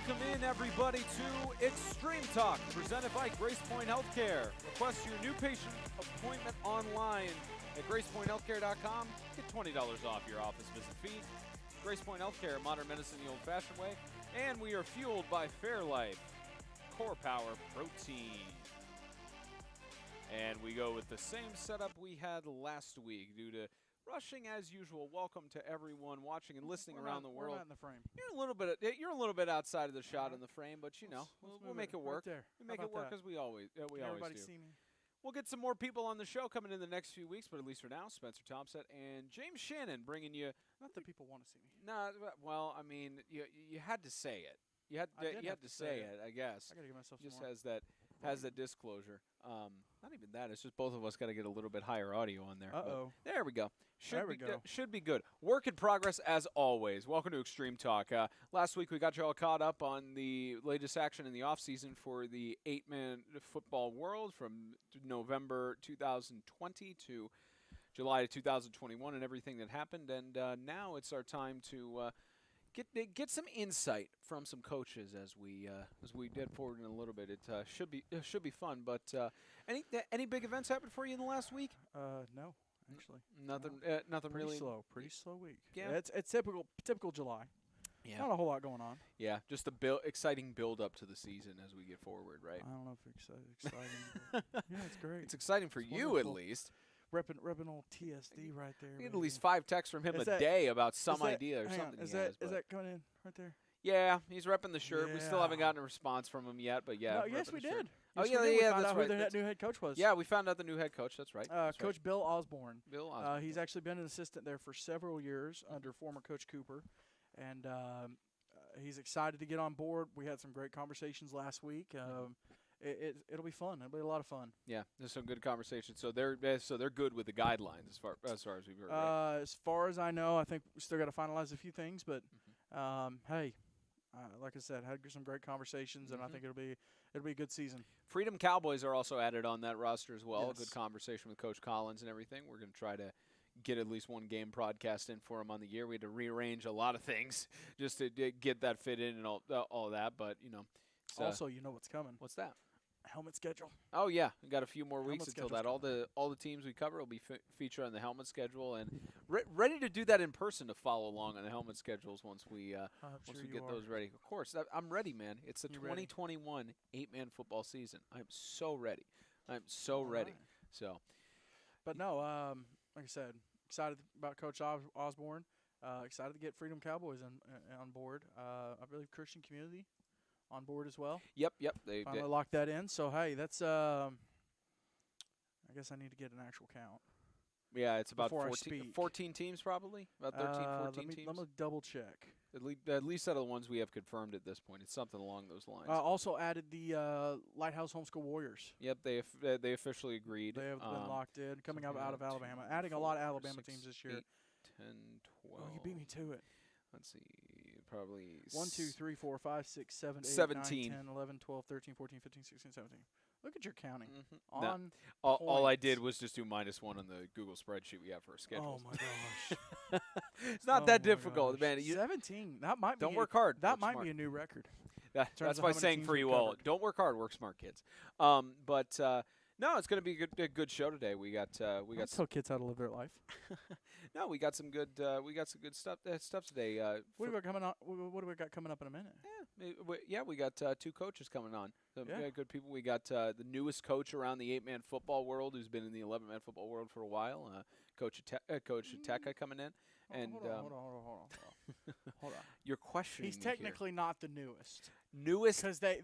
Welcome in, everybody, to Extreme Talk, presented by GracePointe Healthcare. Request your new patient appointment online at GracePointeHealthcare.com. Get $20 off your office visit fee. GracePointe Healthcare, modern medicine the old-fashioned way. And we are fueled by Fairlife Core Power Protein. And we go with the same setup we had last week due to rushing as usual. Welcome to everyone watching and listening around the world. We're not in the frame. You're a little bit outside of the shot in the frame, but you know we'll make it work. Right there. We make it work as we always do. Everybody see me? We'll get some more people on the show coming in the next few weeks, but at least for now, Spencer Thompson and James Shannon bringing you. Not that people want to see me. Nah, well, I mean, you had to say it. You had to say it, I guess. I gotta give myself some just more. has that disclosure. Not even that. It's just both of us got to get a little bit higher audio on there. Uh-oh. There we go. There we go. Should be good. Work in progress as always. Welcome to Extreme Talk. Last week we got you all caught up on the latest action in the offseason for the 8-man football world from November 2020 to July 2021 and everything that happened. And now it's our time to get some insight from some coaches as we did forward in a little bit. It should be fun. But any big events happened for you in the last week? No, actually. Nothing. No. Nothing really. Pretty slow week. Yeah. It's typical July. Yeah. Not a whole lot going on. Yeah, just exciting build up to the season as we get forward, right? I don't know if it's exciting. But yeah, it's great. It's exciting for you wonderful. at least. Repping old TSD right there. We get at least 5 texts from him day about some idea or something. Is that coming in right there? Yeah, he's repping the shirt. We still Yeah. haven't gotten a response from him yet, but yeah. No, yes, we did. Oh, Yes, yeah, we did. yeah, We found that's out right. who the new head coach was. Yeah, we found out the new head coach. That's right. Coach Bill Osborne. Bill Osborne. He's actually been an assistant there for several years under former Coach Cooper, and he's excited to get on board. We had some great conversations last week. It'll be fun. It'll be a lot of fun. Yeah, there's some good conversations. So they're good with the guidelines as far as we've heard. Right? As far as I know, I think we still got to finalize a few things, but hey. Like I said, had some great conversations, and I think it'll be a good season. Freedom Cowboys are also added on that roster as well. Yes. A good conversation with Coach Collins and everything. We're going to try to get at least one game broadcast in for him on the year. We had to rearrange a lot of things just to get that fit in and all that. But Also, you know what's coming? What's that? Helmet schedule. Oh yeah, we got a few more weeks Helmet until that. All the teams we cover will be featured on the helmet schedule, and ready to do that in person to follow along on the helmet schedules once we get those ready. Of course, I'm ready, man. It's the 2021 8-man football season. I'm so ready. I'm so ready. Right. So, but no, like I said, excited about Coach Osborne. Excited to get Freedom Cowboys on board. I believe Christian Community on board as well. Yep. They finally locked that in. So hey, that's I guess I need to get an actual count. Yeah, it's about before 14 teams probably. About 13, 14 teams. Let me double check. At least out of the ones we have confirmed at this point, it's something along those lines. Also added the Lighthouse Homeschool Warriors. Yep, they officially agreed. They have been locked in, coming out of Alabama, adding a lot of Alabama teams this year. 10, 12. Oh, you beat me to it. Let's see, probably 1, 2, 3, 4, 5, 6, 7, 8, 17. 9, 10, 11, 12, 13, 14, 15, 16, 17. Look at your counting. Mm-hmm. All I did was just do -1 on the Google spreadsheet we have for our schedule. Oh my gosh. It's not that difficult, man. 17. That might be don't work hard. That work might smart. be a new record. That's why I'm saying for you all, don't work hard, work smart, kids. No, it's going to be a good show today. We got tell kids how to live their life. No, we got some good stuff today. What do we got coming on? What do we got coming up in a minute? Yeah, we got 2 coaches coming on. Good people. We got the newest coach around the 8-man football world, who's been in the 11-man football world for a while. Coach Ateca coming in. Hold on. You're questioning. He's technically not the newest. Newest because they.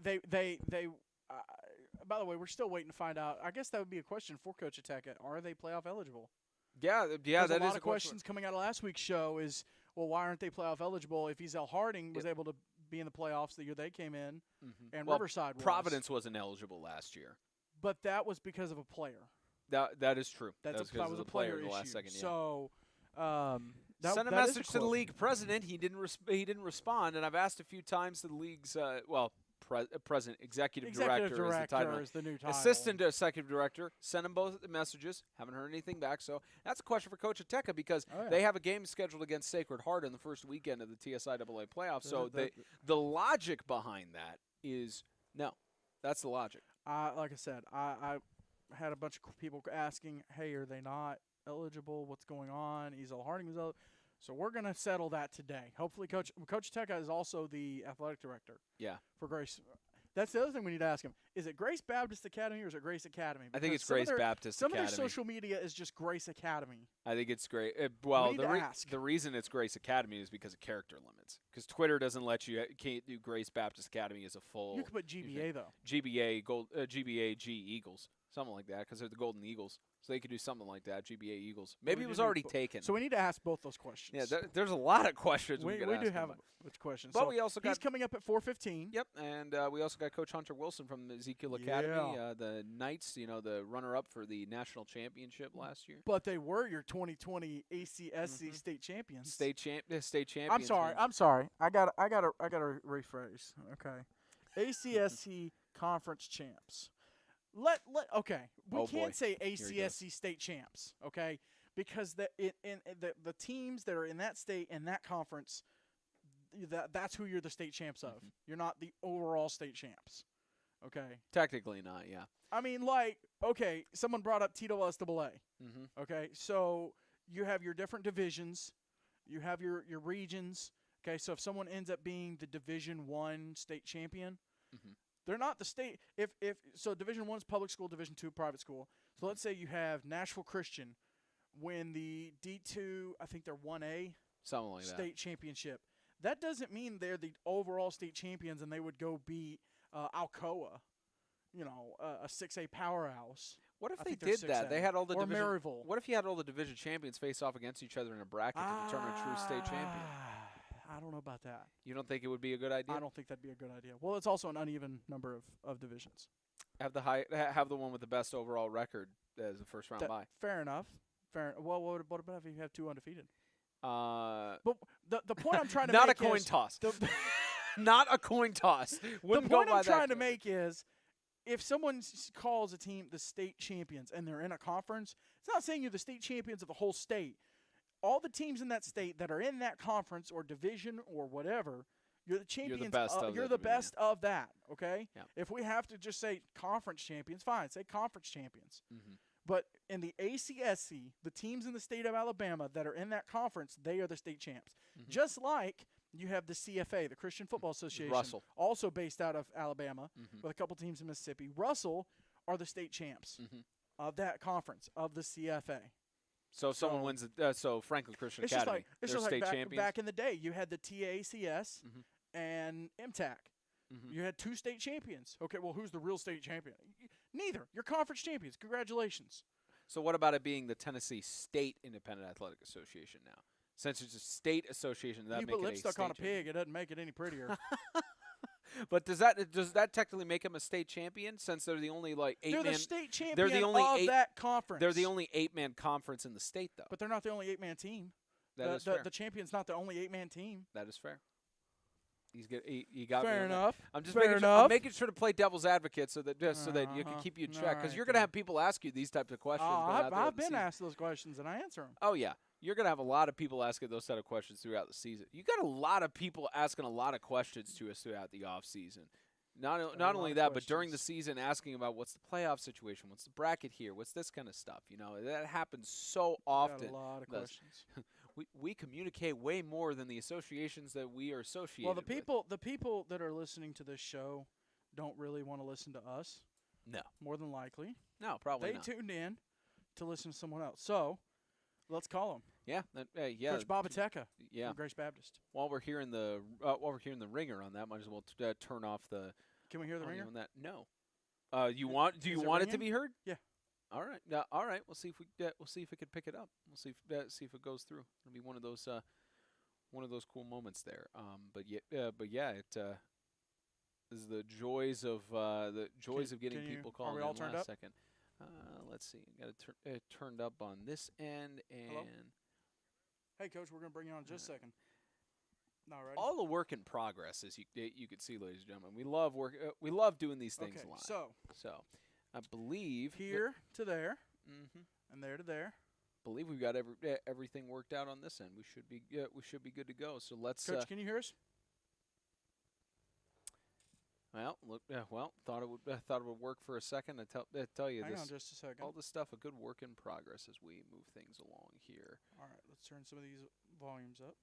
By the way, we're still waiting to find out. I guess that would be a question for Coach Ateca. Are they playoff eligible? Yeah. That is a lot of questions coming out of last week's show. Is why aren't they playoff eligible? If Ezel Harding was able to be in the playoffs the year they came in, and Riverside was. Providence wasn't eligible last year, but that was because of a player. That is true. That was because of a player in the issue. last second. Yeah. So. Send a message to the league president. He didn't respond, and I've asked a few times to the league's president, executive Executive director is the title. is the new title. Assistant executive director. Send them both messages. Haven't heard anything back. So that's a question for Coach Ateca because they have a game scheduled against Sacred Heart on the first weekend of the TSIAA playoffs. So the logic behind that is no. That's the logic. Like I said, I had a bunch of people asking, hey, are they not eligible? What's going on? Ezel Harding was eligible. So we're going to settle that today. Hopefully, Coach Ateca is also the athletic director. Yeah. For Grace. That's the other thing we need to ask him. Is it Grace Baptist Academy or is it Grace Academy? Because I think it's Grace Baptist Academy. Some of their social media is just Grace Academy. I think it's great. The reason it's Grace Academy is because of character limits. Because Twitter doesn't let you can't do Grace Baptist Academy as a full. You could put GBA though. GBA G Eagles, something like that, because they're the Golden Eagles. So they could do something like that, GBA Eagles. Maybe it was already taken. So we need to ask both those questions. Yeah, there's a lot of questions we could ask. We do have questions. But so we also got. He's coming up at 4:15. Yep, and we also got Coach Hunter Wilson from the Ezekiel Academy, the Knights. The runner-up for the national championship last year. But they were your 2020 ACSC state champions. State champions. I'm sorry. I gotta rephrase. Okay, ACSC conference champs. Okay. We can't say ACSC state champs, okay? Because the teams that are in that state and that conference, that's who you're the state champs of. You're not the overall state champs, okay? Technically not, yeah. I mean, someone brought up TSSAA. Okay, so you have your different divisions, you have your regions. Okay, so if someone ends up being the Division I state champion. They're not the state. So Division I is public school, Division II private school. So let's say you have Nashville Christian win the D2, I think they're 1A something like state championship. That doesn't mean they're the overall state champions and they would go beat Alcoa, a 6A powerhouse. What if they did that? They had all the division. Maryville. What if you had all the division champions face off against each other in a bracket to determine a true state champion? I don't know about that. You don't think it would be a good idea? I don't think that'd be a good idea. Well, it's also an uneven number of divisions. Have the one with the best overall record as a first round bye. Fair enough. Well, what about if you have two undefeated? But the point I'm trying to not make a coin toss. Not a coin toss. The point I'm trying to make is, if someone calls a team the state champions and they're in a conference, it's not saying you're the state champions of the whole state. All the teams in that state that are in that conference or division or whatever, you're the champions. You're the best of that, okay? Yeah. If we have to just say conference champions, fine, say conference champions. But in the ACSC, the teams in the state of Alabama that are in that conference, they are the state champs. Just like you have the CFA, the Christian Football Association, Russell, also based out of Alabama, with a couple teams in Mississippi. Russell are the state champs of that conference, of the CFA. So if someone wins, so Franklin Christian Academy, they're state champions. Back in the day, you had the TACS and MTAC. You had two state champions. Okay, well, who's the real state champion? Neither. You're conference champions. Congratulations. So what about it being the Tennessee State Independent Athletic Association now? Since it's a state association, that you make put it lipstick on a pig, it doesn't make it any prettier. But does that technically make them a state champion since they're the only eight-man? They're the state champion they're the only of that conference. They're the only 8-man conference in the state, though. But they're not the only 8-man team. That is fair. The champion's not the only 8-man team. That is fair. You got fair me enough. I'm just fair making able I'm making sure to play devil's advocate so that you can keep you in check because you're going to have people ask you these types of questions. I've been asked those questions and I answer them. Oh yeah, you're going to have a lot of people asking those set of questions throughout the season. You got a lot of people asking a lot of questions to us throughout the off season. Not only that, but during the season, asking about what's the playoff situation, what's the bracket here, what's this kind of stuff. That happens so often. Got a lot of questions. We communicate way more than the associations that we are associated. Well, the people that are listening to this show don't really want to listen to us. No, more than likely. No, probably not. They tuned in to listen to someone else. So let's call them. Yeah, Coach Bob Ateca. Yeah, from Grace Baptist. While we're hearing the ringer on that, might as well turn off the. Can we hear the ringer? On that? No. Do you want it to be heard? Yeah. All right. All right. We'll see if we can pick it up. We'll see if it goes through. It'll be one of those cool moments there. But yeah, it is the joys of getting people calling. Are we all turned up? Second. Let's see. Got it turned up on this end and. Hello? Hey, Coach, we're going to bring you on in just a second. Alrighty. all the work in progress, as you could see, ladies and gentlemen. We love work. We love doing these things Okay, live. so I believe here to there, Mm-hmm. and there to there. Believe we've got everything worked out on this end. We should be good to go. So let's. Coach, can you hear us? Well, look. Thought it would work for a second. I tell you Hang this. on just a second. All this stuff a good work in progress as we move things along here. All right, let's turn some of these volumes up.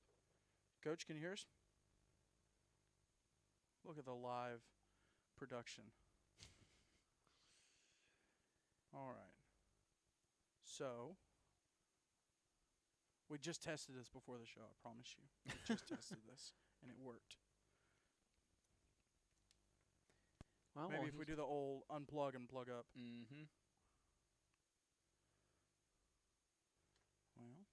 Coach, can you hear us? Look at the live production. All right. So, we just tested this before the show, I promise you. We just tested this, and it worked. Well, Maybe if we do the old unplug and plug up. Mm-hmm. Well.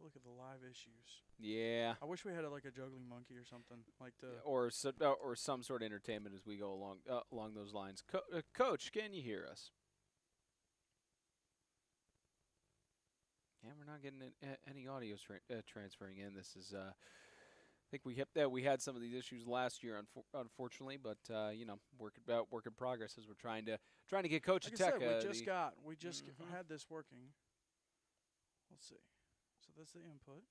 Look at the live issues. Yeah. I wish we had like a juggling monkey or something like the. Or some sort of entertainment as we go along those lines. Coach, can you hear us? Yeah, we're not getting any audio transferring in. This is I think we had some of these issues last year, unfortunately, but work in progress as we're trying to get Coach Like I said, Ateca. we just had this working. Let's see. So that's the input.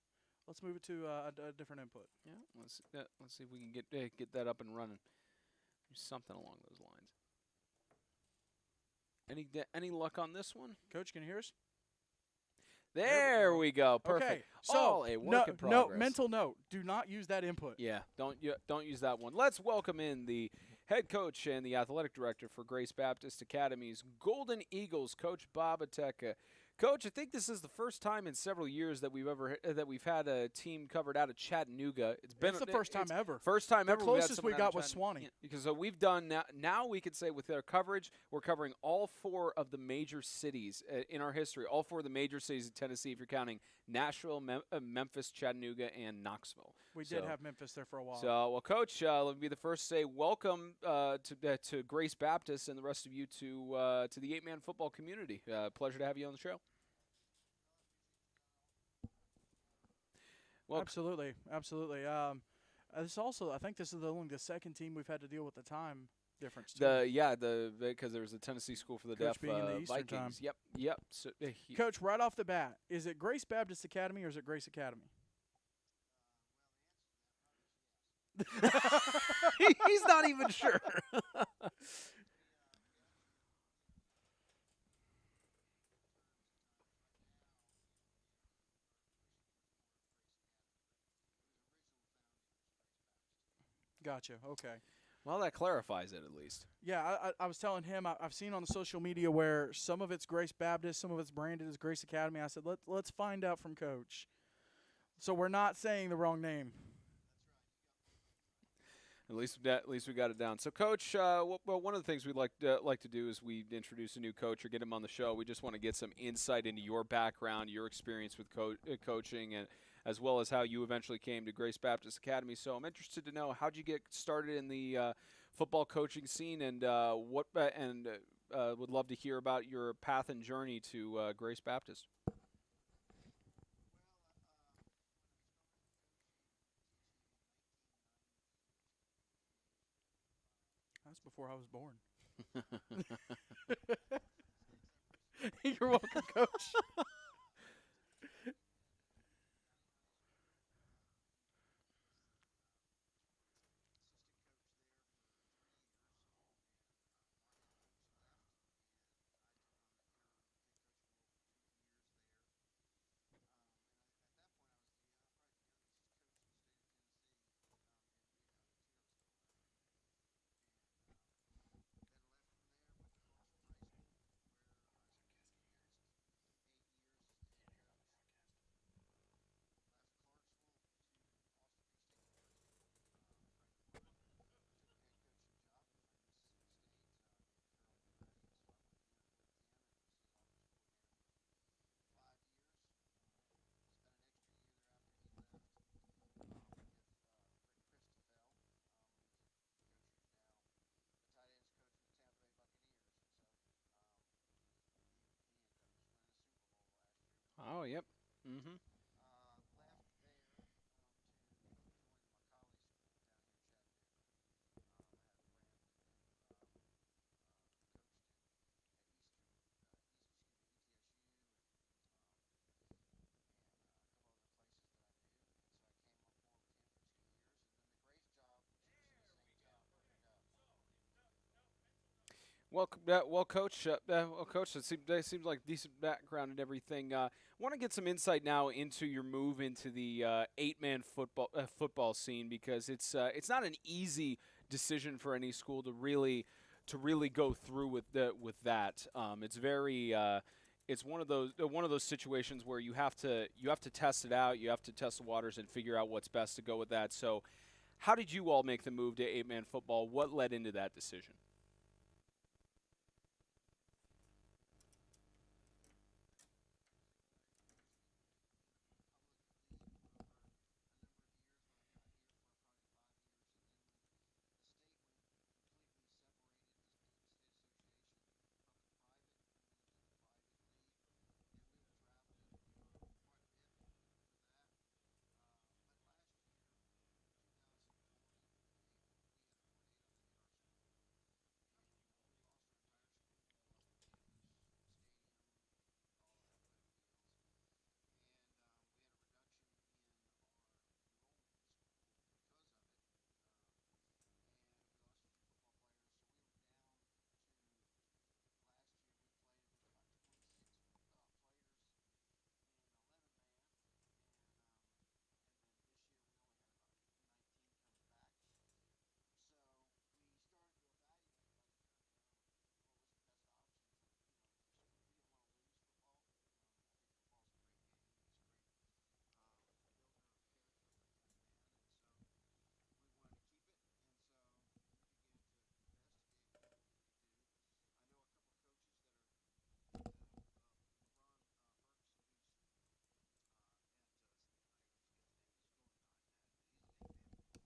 Let's move it to a different input. Yeah, let's see if we can get that up and running. Do something along those lines. Any luck on this one? Coach, can you hear us? There we go. Perfect. Okay, so All a work in progress. no, mental note: do not use that input. Yeah, don't use that one. Let's welcome in the head coach and the athletic director for Grace Baptist Academy's Golden Eagles, Coach Bob Ateca. Coach, I think this is the first time in several years that we've had a team covered out of Chattanooga. It's the first time ever. First time ever. The closest we got was Swanee. Yeah, because we've done now we could say with our coverage, we're covering all four of the major cities in our history. All four of the major cities in Tennessee, if you're counting Nashville, Memphis, Chattanooga, and Knoxville. We did have Memphis there for a while. So, well, Coach, let me be the first to say welcome to Grace Baptist and the rest of you to the 8-man football community. Pleasure to have you on the show. Well, absolutely. This also, I think this is only the second team we've had to deal with the time difference. Because there was a Tennessee School for the Coach Deaf being in the Eastern Vikings. time. Yep. So, Coach, right off the bat, is it Grace Baptist Academy or is it Grace Academy? He's not even sure. Gotcha. Okay. Well, that clarifies it at least. Yeah, I was telling him I've seen on the social media where some of it's Grace Baptist, some of it's branded as Grace Academy. I said let's find out from Coach, so we're not saying the wrong name. At least we got it down. So, Coach, well, one of the things we'd like to do is we introduce a new coach or get him on the show. We just want to get some insight into your background, your experience with coaching, and as well as how you eventually came to Grace Baptist Academy. So, I'm interested to know, how'd you get started in the football coaching scene, and would love to hear about your path and journey to Grace Baptist. That's before I was born. You're welcome, Coach. Oh, yep. Mm-hmm. Coach, that seems like decent background and everything. Want to get some insight now into your move into the eight-man football scene because it's not an easy decision for any school to really go through with that. It's very it's one of those situations where you have to test it out, you have to test the waters and figure out what's best to go with that. So, how did you all make the move to eight-man football? What led into that decision?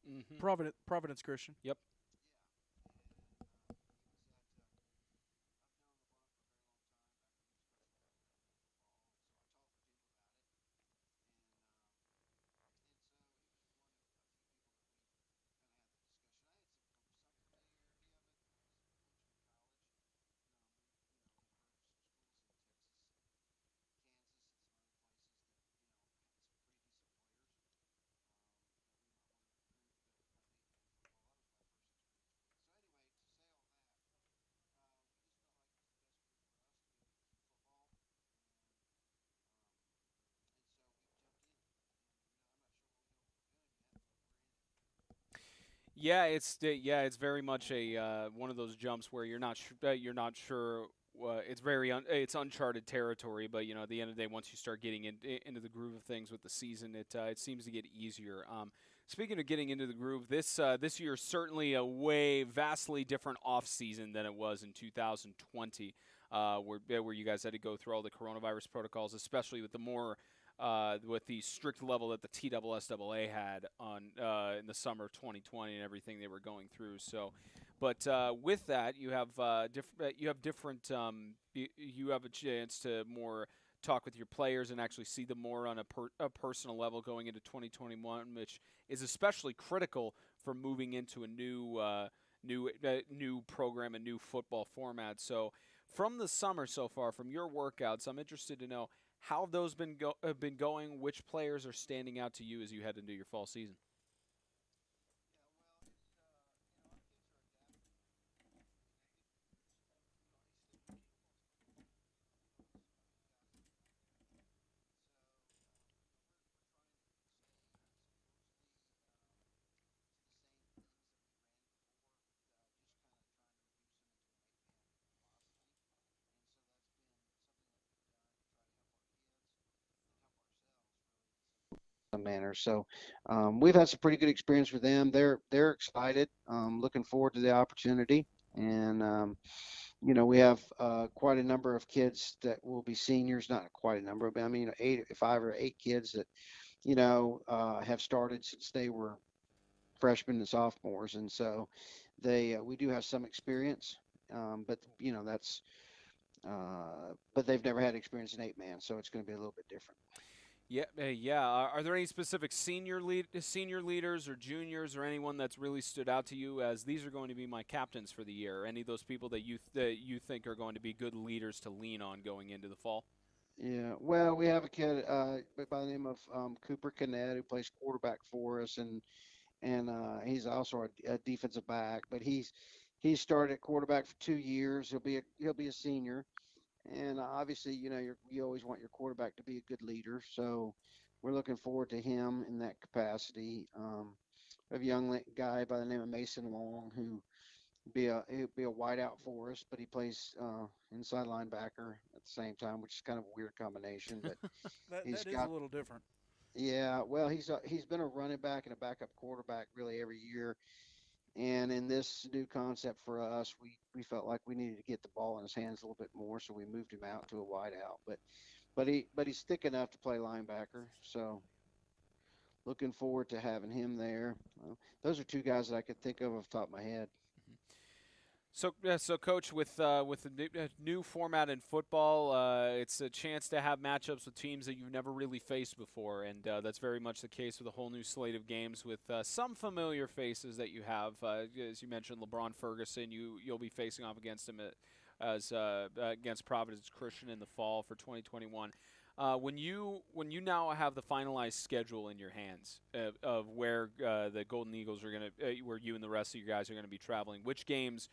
Mm-hmm. Providence Christian. Yep. It's very much a one of those jumps where you're not sure. It's uncharted territory, but at the end of the day, once you start getting into the groove of things with the season, it seems to get easier. Speaking of getting into the groove, this year is certainly a way vastly different off season than it was in 2020, where you guys had to go through all the coronavirus protocols, especially with the strict level that the TSSAA had on in the summer of 2020 and everything they were going through. So, but with that, you have different you have a chance to more talk with your players and actually see them more on a personal level going into 2021, which is especially critical for moving into a new program, a new football format. So, from the summer so far, from your workouts, I'm interested to know how have those have been going? Which players are standing out to you as you head into your fall season? Manner. So we've had some pretty good experience with them. They're excited, looking forward to the opportunity, and we have quite a number of kids that will be seniors. Not quite a number, but I mean 5 or 8 kids that have started since they were freshmen and sophomores, and so we do have some experience, but that's but they've never had experience in 8-man, so it's going to be a little bit different. Yeah, yeah. Are there any specific senior leaders or juniors or anyone that's really stood out to you as these are going to be my captains for the year? Any of those people that you think are going to be good leaders to lean on going into the fall? Yeah, well, we have a kid by the name of Cooper Kinnett who plays quarterback for us, and he's also a defensive back. But he's started at quarterback for 2 years. He'll be a senior, and obviously, you always want your quarterback to be a good leader. So we're looking forward to him in that capacity. We have a young guy by the name of Mason Long who he'll be a wideout for us, but he plays inside linebacker at the same time, which is kind of a weird combination. But That he's that is a got little different. yeah, well, he's been a running back and a backup quarterback really every year. And in this new concept for us, we felt like we needed to get the ball in his hands a little bit more, so we moved him out to a wideout. But he's thick enough to play linebacker, so looking forward to having him there. Those are two guys that I could think of off the top of my head. So, coach, with the new format in football, it's a chance to have matchups with teams that you've never really faced before, and that's very much the case with a whole new slate of games with some familiar faces that you have. As you mentioned, LeBron Ferguson, you'll be facing off against him as against Providence Christian in the fall for 2021. When you now have the finalized schedule in your hands of where the Golden Eagles are going to, where you and the rest of you guys are going to be traveling, which games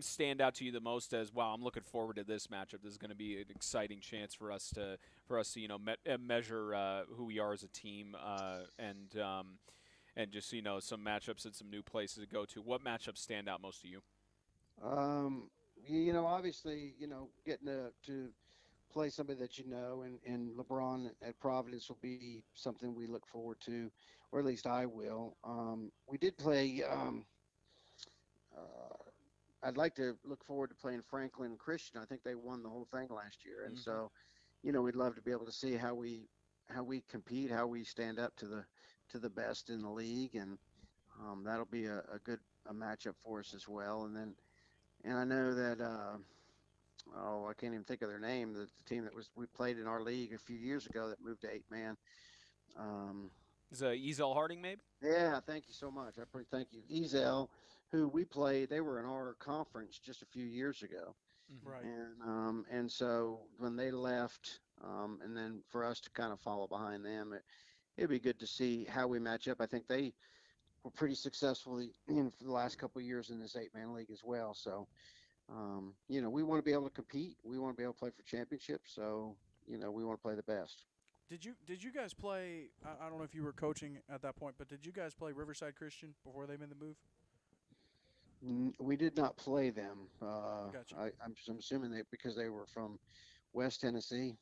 stand out to you the most as wow? I'm looking forward to this matchup. This is going to be an exciting chance for us to measure who we are as a team and just some matchups and some new places to go to. What matchups stand out most to you? Um, obviously, getting to play somebody that and LeBron at Providence will be something we look forward to, or at least I will. We did play. Uh, I'd like to look forward to playing Franklin Christian. I think they won the whole thing last year, and Hmm. so, we'd love to be able to see how we compete, how we stand up to the best in the league, and that'll be a good a matchup for us as well. And I know that I can't even think of their name. The team that was we played in our league a few years ago that moved to 8-man. Um, Is Ezel Harding maybe? yeah, thank you so much. Thank you, Ezel, who we played. They were in our conference just a few years ago, Hmm. Right. and so when they left, and then for us to kind of follow behind them, it'd be good to see how we match up. I think they were pretty successful for the last couple of years in this 8-man league as well. So we want to be able to compete. We want to be able to play for championships. So, we want to play the best. Did you guys play? I don't know if you were coaching at that point, but did you guys play Riverside Christian before they made the move? We did not play them. Gotcha. I'm assuming because they were from West Tennessee.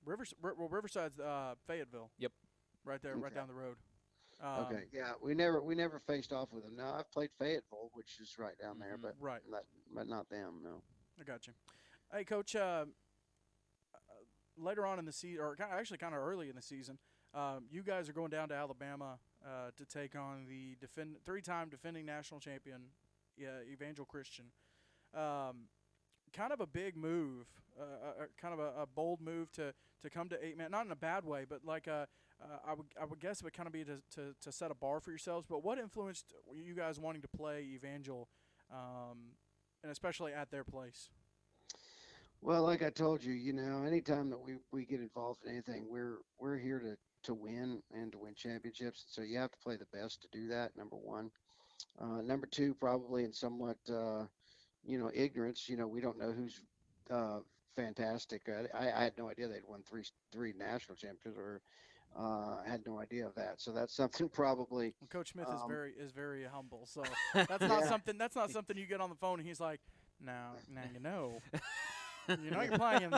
Riverside's Fayetteville, Yep. right there, right Okay. down the road. Okay. Yeah. We never faced off with them. Now I've played Fayetteville, which is right down there, Hmm. Right. but not them. No. I got you. Hey, coach. Later on in the season, or actually kind of early in the season, you guys are going down to Alabama to take on the three-time defending national champion, Evangel Christian. Um, Kind of a big move, kind of a bold move to come to 8-man, not in a bad way, but like I would guess it would kind of be to set a bar for yourselves. But what influenced you guys wanting to play Evangel, and especially at their place? Well, like I told you, anytime that we get involved in anything, we're here to win and to win championships. So you have to play the best to do that. Number one. Number two, probably in somewhat ignorance. We don't know who's uh, fantastic. I had no idea they'd won three national championships, or I had no idea of that. So that's something probably. Well, Coach Smith is Um, very humble, so yeah, that's not something you get on the phone and he's like, now you're playing.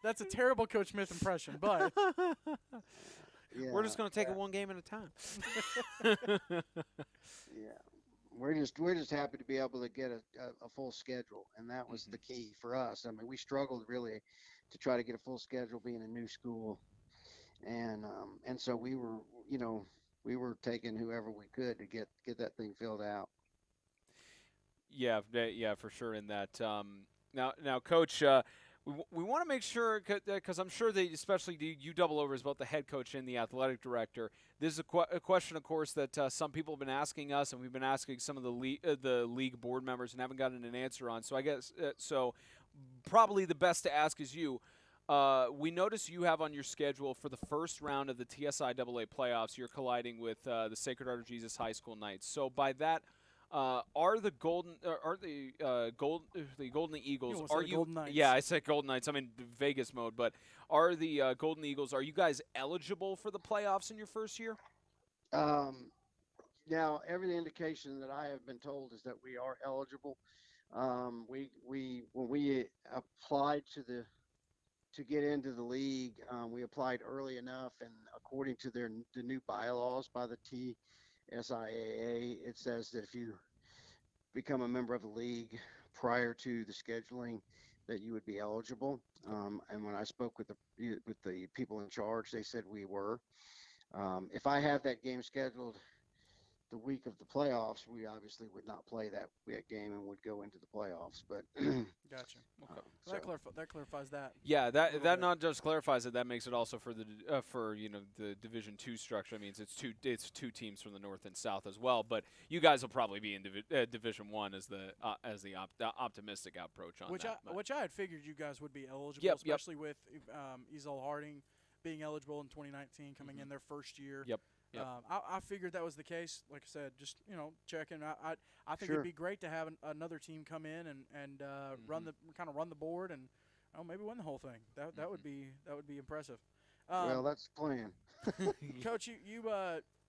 That's a terrible Coach Smith impression, but We're yeah, just going to take yeah, it one game at a time. yeah. We're just happy to be able to get a full schedule, and that was Hmm. the key for us. I mean, we struggled really to try to get a full schedule being a new school, and so we were taking whoever we could to get that thing filled out. Yeah, yeah, for sure. In that, Now, Coach, we want to make sure because I'm sure that especially you double over as both the head coach and the athletic director. This is a question, of course, that some people have been asking us, and we've been asking some of the league board members, and haven't gotten an answer on. So I guess probably the best to ask is you. We notice you have on your schedule for the first round of the TSIAA playoffs. You're colliding with the Sacred Heart of Jesus High School Knights. So by that, are the Golden Eagles? Are you? Golden Knights. Yeah, I said Golden Knights. I'm in Vegas mode, but are the Golden Eagles? Are you guys eligible for the playoffs in your first year? Now, every indication that I have been told is that we are eligible. We when we applied to get into the league, we applied early enough, and according to the new bylaws by the TSIAA, it says that if you become a member of the league prior to the scheduling, that you would be eligible. And when I spoke with the people in charge, they said we were. If I have that game scheduled the week of the playoffs, we obviously would not play that game and would go into the playoffs. But Gotcha. Okay. so, That clarifies that. Yeah, that not just clarifies it. That makes it also for the the Division II structure. I mean, it's two teams from the North and South as well. But you guys will probably be in Division I as the optimistic approach on that. Which I had figured you guys would be eligible, Yep. especially with Ezel Harding being eligible in 2019, coming in their first year. Yep. I figured that was the case. Like I said, just checking. I think Sure. it'd be great to have another team come in and run the board and maybe win the whole thing. That would be impressive. well, that's the plan. Coach, you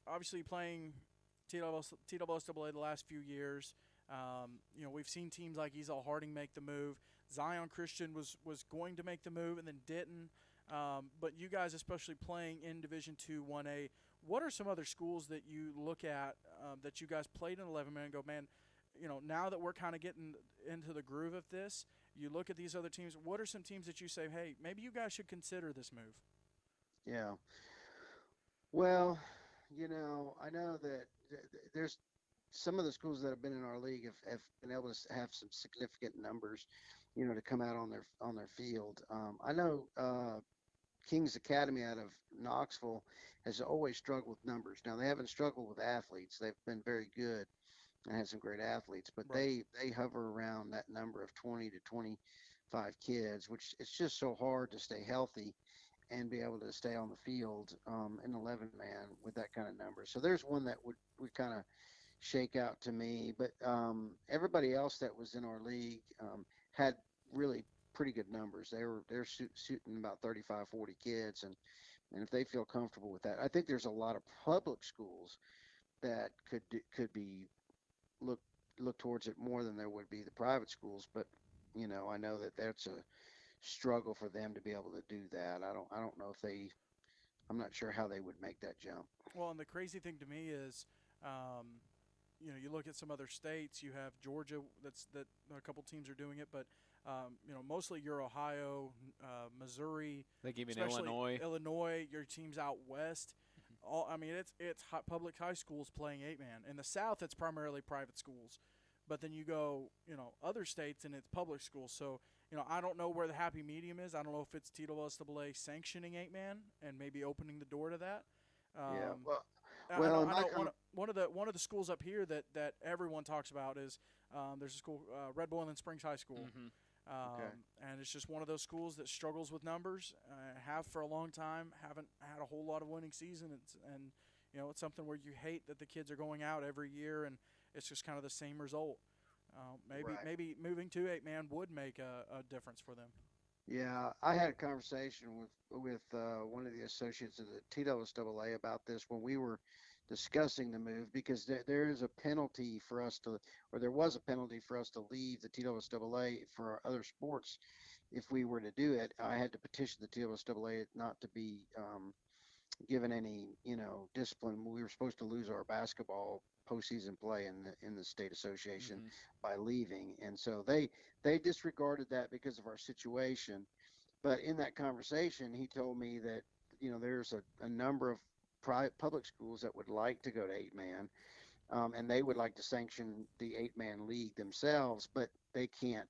obviously playing TSSAA the last few years. We've seen teams like Ezel Harding make the move. Zion Christian was going to make the move and then didn't. But you guys, especially playing in Division II 1A, what are some other schools that you look at that you guys played in 11-man and go, man, now that we're kind of getting into the groove of this, you look at these other teams, what are some teams that you say, hey, maybe you guys should consider this move? Yeah. Well, I know that there's some of the schools that have been in our league have been able to have some significant numbers, to come out on their field. I know King's Academy out of Knoxville has always struggled with numbers. Now, they haven't struggled with athletes. They've been very good and had some great athletes, but Right. they hover around that number of 20 to 25 kids, which it's just so hard to stay healthy and be able to stay on the field in 11-man with that kind of number. So there's one that would kind of shake out to me, but everybody else that was in our league had really pretty good numbers. They're shooting about 35, 40 kids, and if they feel comfortable with that, I think there's a lot of public schools that could be look towards it more than there would be the private schools. But I know that that's a struggle for them to be able to do that. I don't know if I'm not sure how they would make that jump. Well, and the crazy thing to me is, you look at some other states. You have Georgia. That a couple teams are doing it, but mostly your Ohio, Missouri. They give you especially Illinois. your teams out west. It's public high schools playing 8-man. In the South, it's primarily private schools, but then you go, other states and it's public schools. So, I don't know where the happy medium is. I don't know if it's TSSAA sanctioning 8-man and maybe opening the door to that. Yeah. One of the schools up here that everyone talks about is there's a school, Red Boiling Springs High School. Mm-hmm. Okay. And it's just one of those schools that struggles with numbers, have for a long time, haven't had a whole lot of winning season. It's something where you hate that the kids are going out every year and it's just kind of the same result. Maybe moving to 8-man would make a difference for them. Yeah, I had a conversation with one of the associates of the TSSAA about this when we were discussing the move, because there is a penalty for us to, or there was a penalty for us to leave the TSSAA for our other sports. If we were to do it, I had to petition the TSSAA not to be given any, discipline. We were supposed to lose our basketball postseason play in the state association by leaving, and so they disregarded that because of our situation. But in that conversation, he told me that there's a number of public schools that would like to go to 8-man, and they would like to sanction the 8-man league themselves, but they can't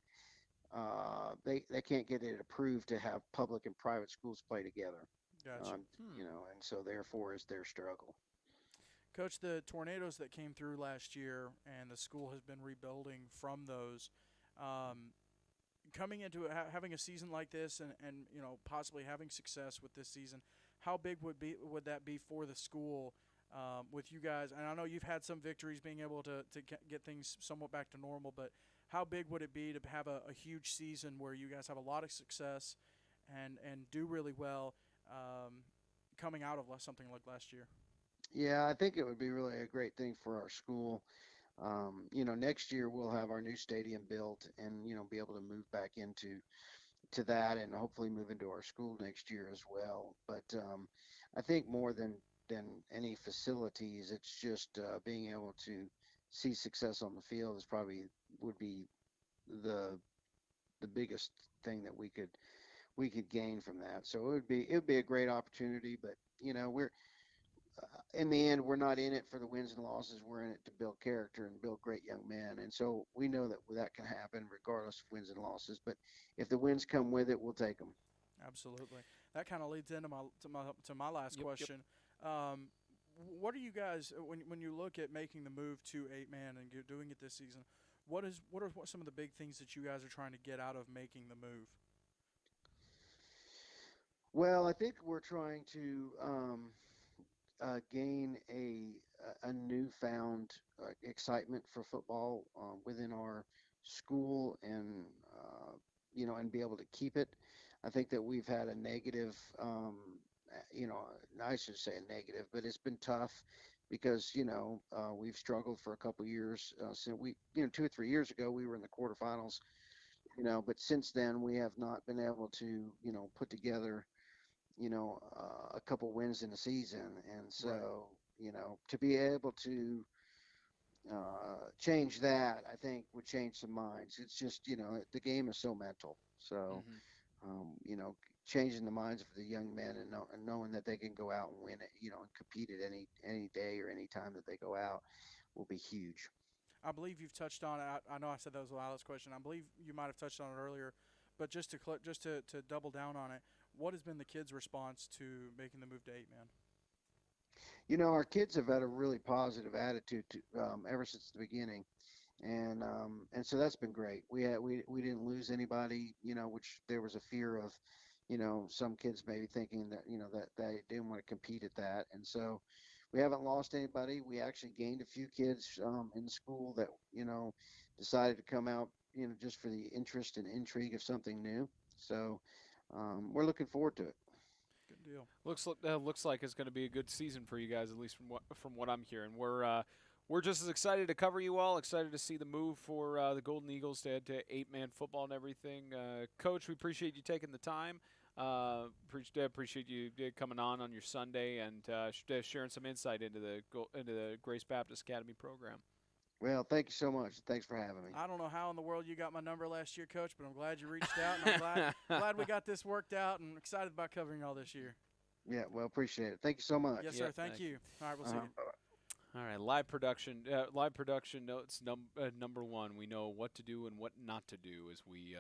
they can't get it approved to have public and private schools play together. Gotcha. And so therefore is their struggle. Coach, the tornadoes that came through last year, and the school has been rebuilding from those. Um, Coming into it, having a season like this, and possibly having success with this season, how big would that be for the school with you guys? And I know you've had some victories, being able to get things somewhat back to normal, but how big would it be to have a huge season where you guys have a lot of success and do really well coming out of something like last year? Yeah, I think it would be really a great thing for our school. Next year we'll have our new stadium built and, be able to move back to that and hopefully move into our school next year as well. But I think more than any facilities, it's just being able to see success on the field is probably would be the the biggest thing that we could gain from that. So it would be a great opportunity, but we're in the end, we're not in it for the wins and losses. We're in it to build character and build great young men. And so we know that can happen regardless of wins and losses. But if the wins come with it, we'll take them. Absolutely. That kind of leads into my last Yep. question. Um, what are you guys when you look at making the move to 8-man and you're doing it this season? What are some of the big things that you guys are trying to get out of making the move? Well, I think we're trying to gain a newfound excitement for football within our school and be able to keep it. I think that we've had a negative, I should say a negative, but it's been tough because we've struggled for a couple years since 2 or 3 years ago we were in the quarterfinals, but since then we have not been able to put together a couple wins in the season. And so, Right. to be able to change that, I think would change some minds. It's just, the game is so mental. So, Hmm. changing the minds of the young men and knowing that they can go out and win it, and compete at any day or any time that they go out will be huge. I believe you've touched on it. I know I said that was the last question. I believe you might have touched on it earlier, but just to double down on it, what has been the kids' response to making the move to 8-man? Our kids have had a really positive attitude ever since the beginning. And so that's been great. We didn't lose anybody, which there was a fear of, some kids maybe thinking that that they didn't want to compete at that, and so we haven't lost anybody. We actually gained a few kids in the school that decided to come out, just for the interest and intrigue of something new. So we're looking forward to it. Good deal. Looks like it's going to be a good season for you guys, at least from what I'm hearing. We're just as excited to cover you all. Excited to see the move for the Golden Eagles to head to 8-man football and everything. Coach, we appreciate you taking the time. Appreciate you coming on your Sunday and sharing some insight into the Grace Baptist Academy program. Well, thank you so much. Thanks for having me. I don't know how in the world you got my number last year, Coach, but I'm glad you reached out, and I'm glad we got this worked out, and excited about covering all this year. Yeah, well, appreciate it. Thank you so much. Yes, Yeah, sir. Thank thank you. All right, we'll see Uh-huh. you. All right, live production notes number one. We know what to do and what not to do as we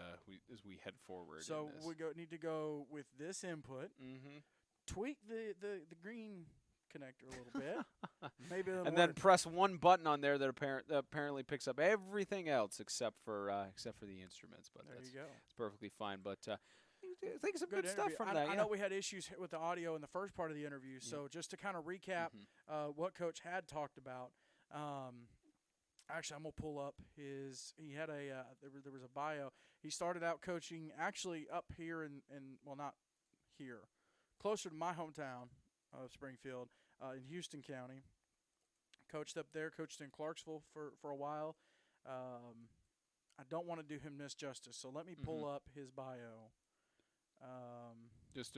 head forward. So in this. we need to go with this input. Mm-hmm. Tweak the green connector a little bit. Maybe it'll And then work. press one button on there that apparently picks up everything else except for the instruments. But There that's you go. perfectly fine. But I think some Good good stuff interview. from I, that. I Yeah. know we had issues with the audio in the first part of the interview, so just to kind of recap Mhm. what Coach had talked about. Actually, I'm gonna pull up his. He had there was a bio. He started out coaching actually up here in well, not here, closer to my hometown of Springfield, in Houston County. Coached up there. Coached in Clarksville for a while. I don't want to do him misjustice, so let me pull up his bio. Just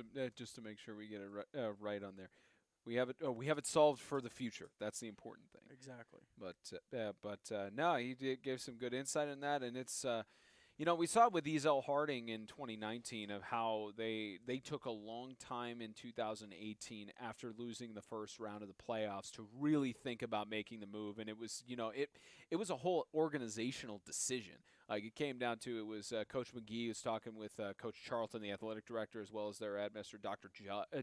to make sure we get it right on there. We have it solved for the future. That's the important thing. Exactly. But no, gave some good insight in that, and it's we saw it with Ezel Harding in 2019 of how they took a long time in 2018 after losing the first round of the playoffs to really think about making the move, and it was it was a whole organizational decision Like it came down to it was Coach McGee was talking with Coach Charlton, the athletic director, as well as their administrator,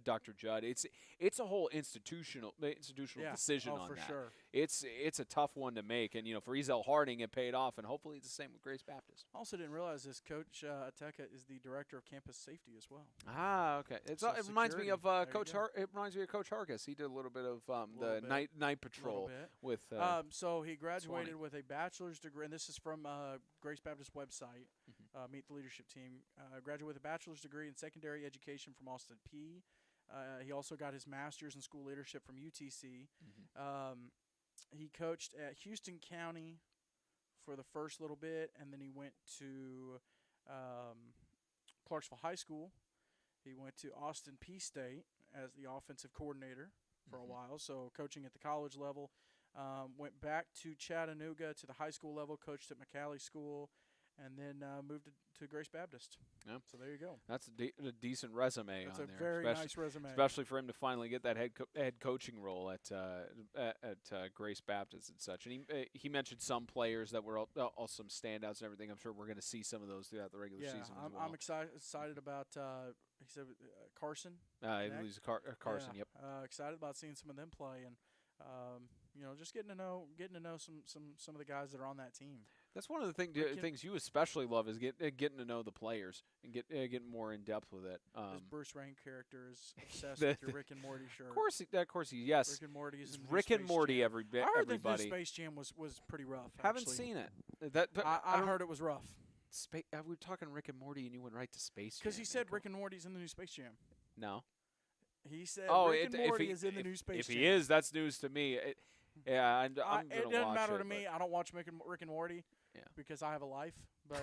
Dr. Judd. It's a whole institutional decision on for that. sure. It's a tough one to make, and for Ezel Harding, it paid off, and hopefully it's the same with Grace Baptist. I also didn't realize this Coach Ateca is the director of campus safety as well. Ah, okay. It reminds me of Coach. It reminds me of Coach Hargis. He did a little bit of the night patrol with. So he graduated with a bachelor's degree, and this is from Grace Baptist website. Meet the leadership team. Graduated with a bachelor's degree in secondary education from Austin P. He also got his master's in school leadership from UTC. He coached at Houston County for the first little bit, and then he went to Clarksville High School. He went to Austin P State as the offensive coordinator for a while, so coaching at the college level. Went back to Chattanooga to the high school level, coached at McCallie School, and then moved to Grace Baptist. Yeah. So there you go. That's a decent resume That's on a there. very nice resume. Especially for him to finally get that head coaching role at Grace Baptist and such. And he mentioned some players that were all some standouts and everything. I'm sure we're going to see some of those throughout the regular season as well. I'm excited about he said Carson. Carson. Yeah. Yep. Excited about seeing some of them play and just getting to know some of the guys that are on that team. That's one of the things you especially love is getting to know the players and getting more in depth with it. This Bruce Wayne character is obsessed with your Rick and Morty shirt. Of course, yes. Rick and Morty is Rick and Morty. Everybody. I heard that the Space Jam was pretty rough. Haven't seen it. I heard it was rough. We were talking Rick and Morty, and you went right to Space Jam. Because he said Rick and Morty's in the new Space Jam. No. He said Rick and Morty is in the new Space Jam. If he is, that's news to me. I'm it doesn't matter it, to me. I don't watch Rick and Morty because I have a life. But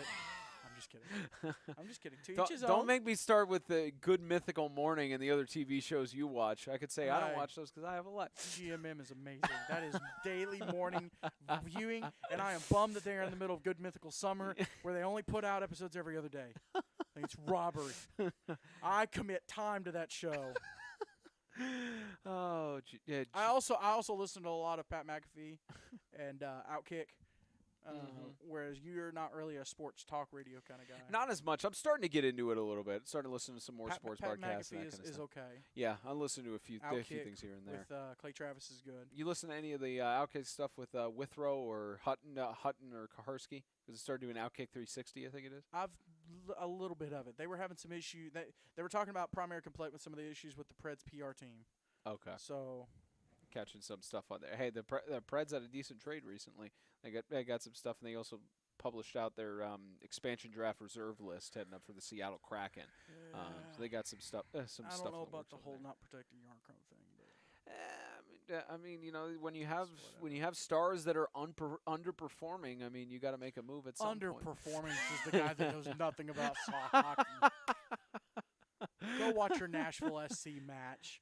I'm just kidding. Don't make me start with the Good Mythical Morning and the other TV shows you watch. I could say I don't watch those because I have a life. GMM is amazing. That is daily morning viewing, and I am bummed that they are in the middle of Good Mythical Summer, where they only put out episodes every other day. It's robbery. I commit time to that show. I also listen to a lot of Pat McAfee and Outkick. Whereas you're not really a sports talk radio kind of guy. Not as much. I'm starting to get into it a little bit. Starting to listen to some more sports Pat podcasts. McAfee and that kind of is stuff. okay. Yeah, I listen to a few things here and there. With Clay Travis is good. You listen to any of the Outkick stuff with Withrow or Hutton or Kaharski? Because it started doing Outkick 360, I think it is. A little bit of it. They were having some issue. They were talking about primary complaint with some of the issues with the Preds PR team. Okay. So catching some stuff on there. Hey, the Preds had a decent trade recently. They got some stuff, and they also published out their expansion draft reserve list heading up for the Seattle Kraken. So they got some stuff. I don't know about the whole not protecting your arm thing, but I mean, when you have stars that are underperforming, I mean, you got to make a move at some point. Underperforming is the guy that knows nothing about hockey. Go watch your Nashville SC match.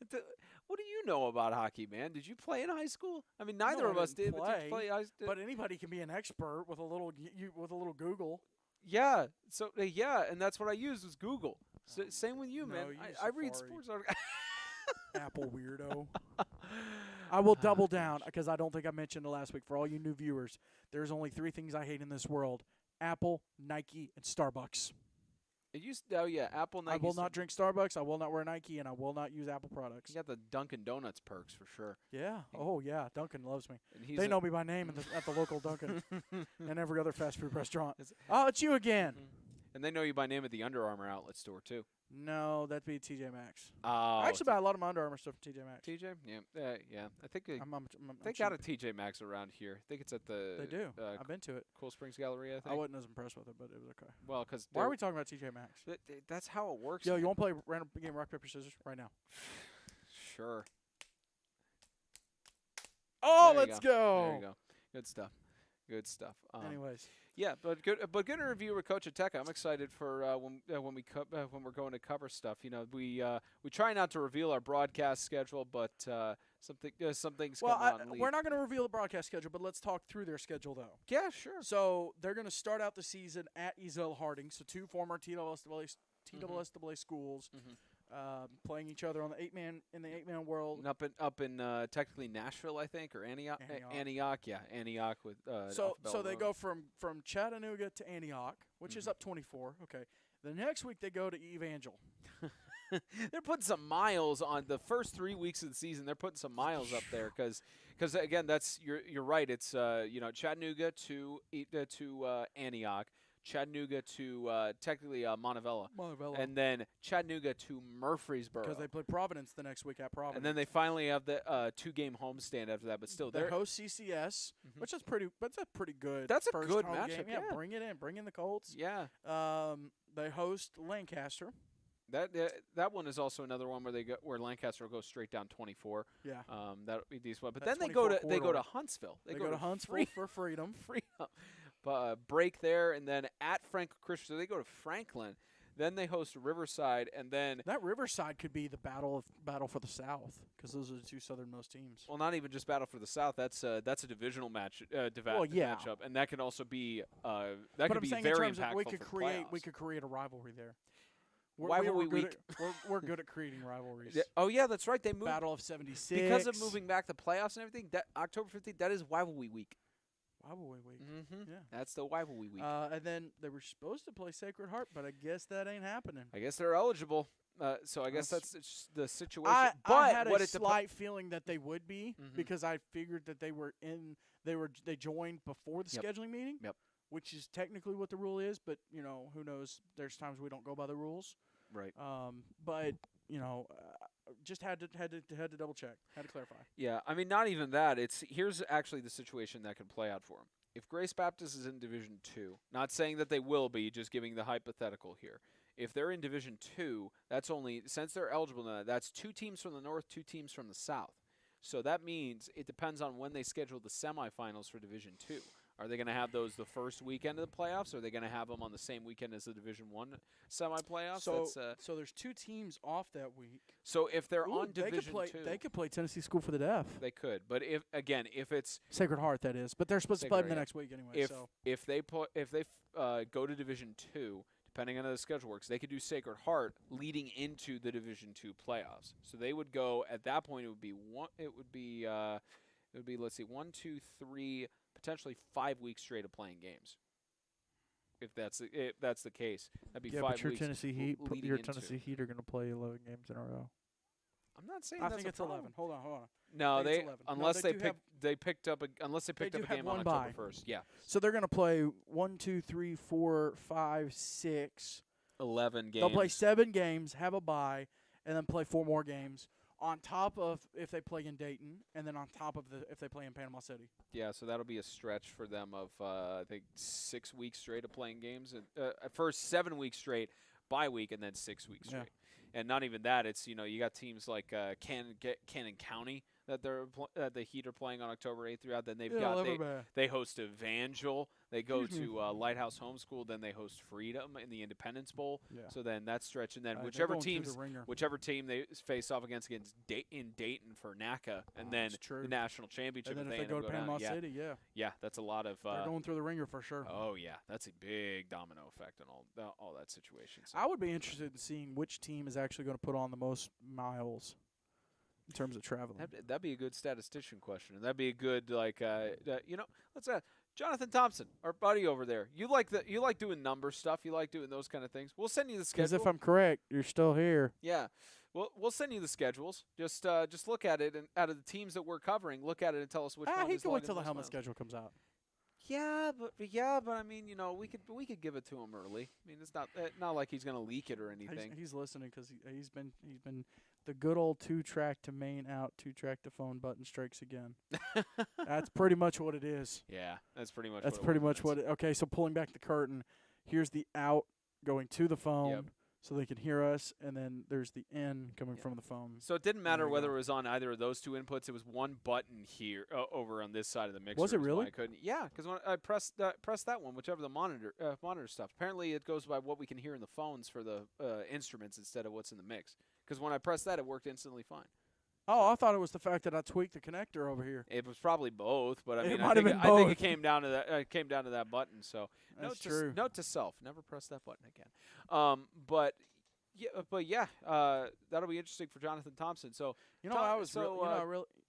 What do you know about hockey, man? Did you play in high school? I mean, neither of us did. But anybody can be an expert with a little Google. Yeah. So and that's what I used was Google. So, same with you, man. I read sports articles. Apple weirdo. I will double down because I don't think I mentioned it last week. For all you new viewers, there's only 3 things I hate in this world: Apple, Nike, and Starbucks. Apple, Nike. I will not drink Starbucks. I will not wear Nike, and I will not use Apple products. You got the Dunkin' Donuts perks for sure. Yeah. Oh yeah. Dunkin' loves me. They know me by name at the local Dunkin' and every other fast food restaurant. Oh, it's you again. And they know you by name at the Under Armour outlet store too. No, that'd be TJ Maxx. I actually buy a lot of my Under Armour stuff from TJ Maxx. TJ, yeah. I think they cheap. got a TJ Maxx around here. I think it's at the. They do. I've been to it. Cool Springs Galleria. I think. I wasn't as impressed with it, but it was okay. Well, because why are we talking about TJ Maxx? That's how it works. Yo, you want to play random game rock paper scissors right now? Sure. Oh, let's go. There you go. Good stuff. Anyways. Yeah, but good interview with Coach Ateca. I'm excited for when we're going to cover stuff. We try not to reveal our broadcast schedule, but some things come out. Well, we're not going to reveal the broadcast schedule, but let's talk through their schedule though. Yeah, sure. So they're going to start out the season at Ezel Harding, so 2 former TSSAA schools. playing each other on the 8-man world. And up in technically Nashville, I think, or Antioch. Antioch, yeah, Antioch with. So they go from Chattanooga to Antioch, which is up 24. Okay. The next week they go to Evangel. They're putting some miles on the first 3 weeks of the season. They're putting some miles up there because again, that's you're right. It's Chattanooga to Antioch, Chattanooga to technically Montevallo, and then Chattanooga to Murfreesboro because they play Providence the next week at Providence. And then they finally have the 2-game homestand after that. But still, they host CCS, which is pretty. That's a pretty good. That's a first good home matchup. Game. Yeah, bring it in. Bring in the Colts. Yeah. They host Lancaster. That one is also another one where Lancaster will go straight down 24. Yeah. That would be decent. But then they go to Huntsville. They go to Huntsville for Freedom. Break there, and then at Franklin Christian. So they go to Franklin. Then they host Riverside, and then that Riverside could be the battle for the South because those are the two southernmost teams. Well, not even just battle for the South. That's a divisional match, matchup, and that can also be that could be very impactful we could create a rivalry there. Rivalry week. We're good at creating rivalries. Oh yeah, that's right. They moved Battle of '76 because of moving back the playoffs and everything. That October 15th, that is rivalry week. Rivalry week. Mm-hmm. Yeah, that's the rivalry week. And then they were supposed to play Sacred Heart, but I guess that ain't happening. I guess they're eligible. So I guess that's the situation. I had a slight feeling that they would be because I figured that they joined before the scheduling meeting. Yep. Which is technically what the rule is, but who knows? There's times we don't go by the rules. Right. But just had to double check, had to clarify. Yeah, I mean, not even that. Here's actually the situation that could play out for them. If Grace Baptist is in Division 2, not saying that they will be, just giving the hypothetical here. If they're in Division 2, that's only since they're eligible now. That's 2 teams from the north, 2 teams from the south. So that means it depends on when they schedule the semifinals for Division 2. Are they going to have those the first weekend of the playoffs? Or are they going to have them on the same weekend as the Division 1 semi-playoffs? So there's 2 teams off that week. So if they're on Division 2. They could play Tennessee School for the Deaf. They could. But if it's Sacred Heart, that is. But they're supposed to play them the next week anyway. If they go to Division 2, depending on how the schedule works, they could do Sacred Heart leading into the Division 2 playoffs. So they would go, at that point, it would be let's see, 1, 2, 3, potentially 5 weeks straight of playing games. If that's the case, that'd be 5 weeks. But your Tennessee Heat are going to play 11 games in a row. I'm not saying I that's think it's 11. Hold on. No, they picked up a game on October 1st. Yeah. So they're going to play 1, 2, 3, 4, 5, 6, 11 games. They'll play 7 games, have a bye, and then play 4 more games. On top of if they play in Dayton, and then on top of if they play in Panama City. Yeah, so that'll be a stretch for them of I think 6 weeks straight of playing games, and first 7 weeks straight, bye week, and then 6 weeks straight. And not even that, it's you got teams like Cannon County that the Heat are playing on October 8th throughout. Then they host Evangel. They go to Lighthouse Homeschool. Then they host Freedom in the Independence Bowl. Yeah. So then that stretch, and then whichever team they face off against in Dayton for NACA, and then the national championship. And then if they go to Panama City, yeah, that's a lot of. They're going through the ringer for sure. Oh yeah, that's a big domino effect on all that situation. So. I would be interested in seeing which team is actually going to put on the most miles. In terms of traveling, that'd be a good statistician question. That'd be a good let's Jonathan Thompson, our buddy over there. You like doing number stuff. You like doing those kind of things. We'll send you the schedule. Because if I'm correct, you're still here. Yeah, we'll send you the schedules. Just look at it, and out of the teams that we're covering, look at it and tell us which one. He can wait till the helmet schedule comes out. Yeah, but I mean, we could give it to him early. I mean, it's not like he's gonna leak it or anything. He's listening because he's been the good old 2-track to main out, 2-track to phone button strikes again. That's pretty much what it is. Yeah, that's pretty much. Okay, so pulling back the curtain, here's the out going to the phone. So they can hear us, and then there's the in coming from the phone. So it didn't matter whether it was on either of those 2 inputs. It was one button here over on this side of the mixer. Was it really? I couldn't. Yeah, because when I pressed that one, whichever the monitor stuff. Apparently, it goes by what we can hear in the phones for the instruments instead of what's in the mix. Because when I pressed that, it worked instantly fine. Oh, I thought it was the fact that I tweaked the connector over here. It was probably both, but I mean, I think it came down to that. Came down to that button. So that's true. Note to self: never press that button again. But that'll be interesting for Jonathan Thompson. So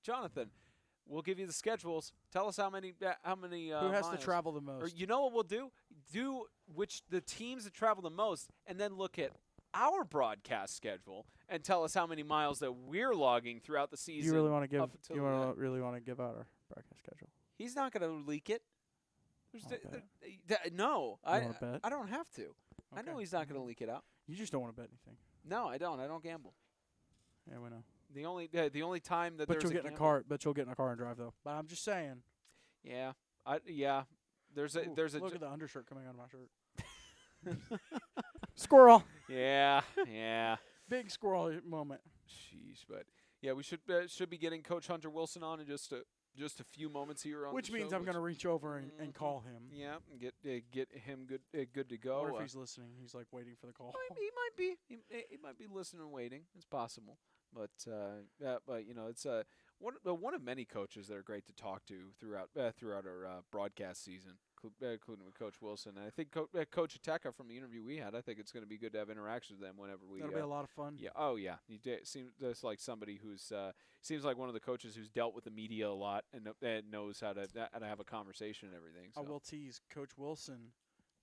Jonathan, we'll give you the schedules. Tell us how many who has to miles. travel the Or most. you know what we'll do? Do the teams that travel the most, and then look at our broadcast schedule and tell us how many miles that we're logging throughout the season. Do you really want to give? up until Really want to give out our broadcast schedule? He's not going to leak it. No, You wanna bet? I don't have to. I know he's not going to leak it out. You just don't want to bet anything. No, I don't. I don't gamble. Yeah, we know. The only time that But there's you'll a get in a car. But you'll get in a car and drive though. But I'm just saying. Yeah, There's a look at the undershirt coming out of my shirt. Squirrel. Yeah. Big squirrel moment. Sheesh, but yeah, we should be getting Coach Hunter Wilson on in just a few moments here on Which the means show, I'm going to reach over and call him. Yeah, and get him good to go. Or if he's listening, he's like waiting for the call. He might be. He might be listening and waiting. It's possible. But it's one of many coaches that are great to talk to throughout our broadcast season, including with Coach Wilson. And I think Coach Ateca, from the interview we had, I think it's going to be good to have interactions with them whenever we. That'll be a lot of fun. Yeah. Oh yeah. He seems just like somebody who's seems like one of the coaches who's dealt with the media a lot and knows how to have a conversation and everything. So. I will tease. Coach Wilson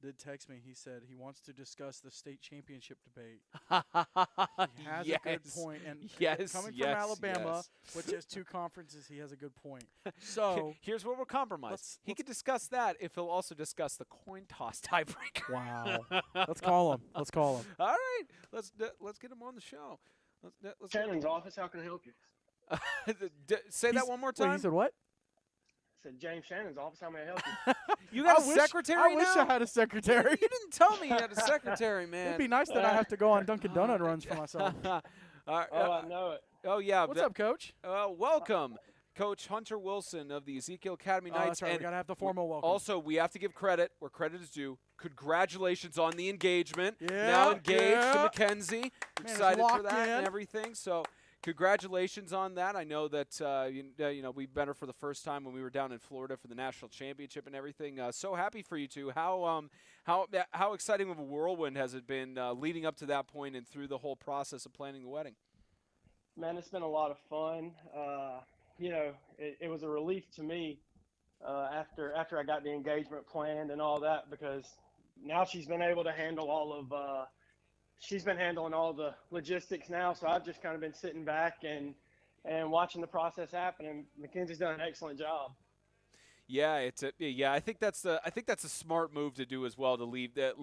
did text me. He said he wants to discuss the state championship debate. He has a good point. And coming from Alabama, which has 2 conferences, he has a good point. So here's where we'll compromise. He could discuss that if he'll also discuss the coin toss tiebreaker. Wow. Let's call him. All right. Let's get him on the show. Let's Shannon's office. How can I help you? Say that one more time. Wait, he said what? I said James Shannon's office. How may I help you? You got a secretary now? I wish I had a secretary. You didn't tell me you had a secretary, man. It'd be nice that I have to go on Dunkin' Donut runs for myself. I know it. Oh, yeah. What's up, Coach? Welcome, Coach Hunter Wilson of the Ezekiel Academy Knights. That's right. We got to have the formal welcome. Also, we have to give credit where credit is due. Congratulations on the engagement. Yeah, now engaged to Mackenzie. Excited for that in. and everything. So, congratulations on that. I know that we met her for the first time when we were down in Florida for the national championship and everything. So happy for you two. How exciting of a whirlwind has it been leading up to that point and through the whole process of planning the wedding? Man, it's been a lot of fun. It was a relief to me after I got the engagement planned and all that, because now she's been able to handle all of she's been handling all the logistics now, so I've just kind of been sitting back and watching the process happen. And Mackenzie's done an excellent job. Yeah, I think that's a smart move to do as well, to leave the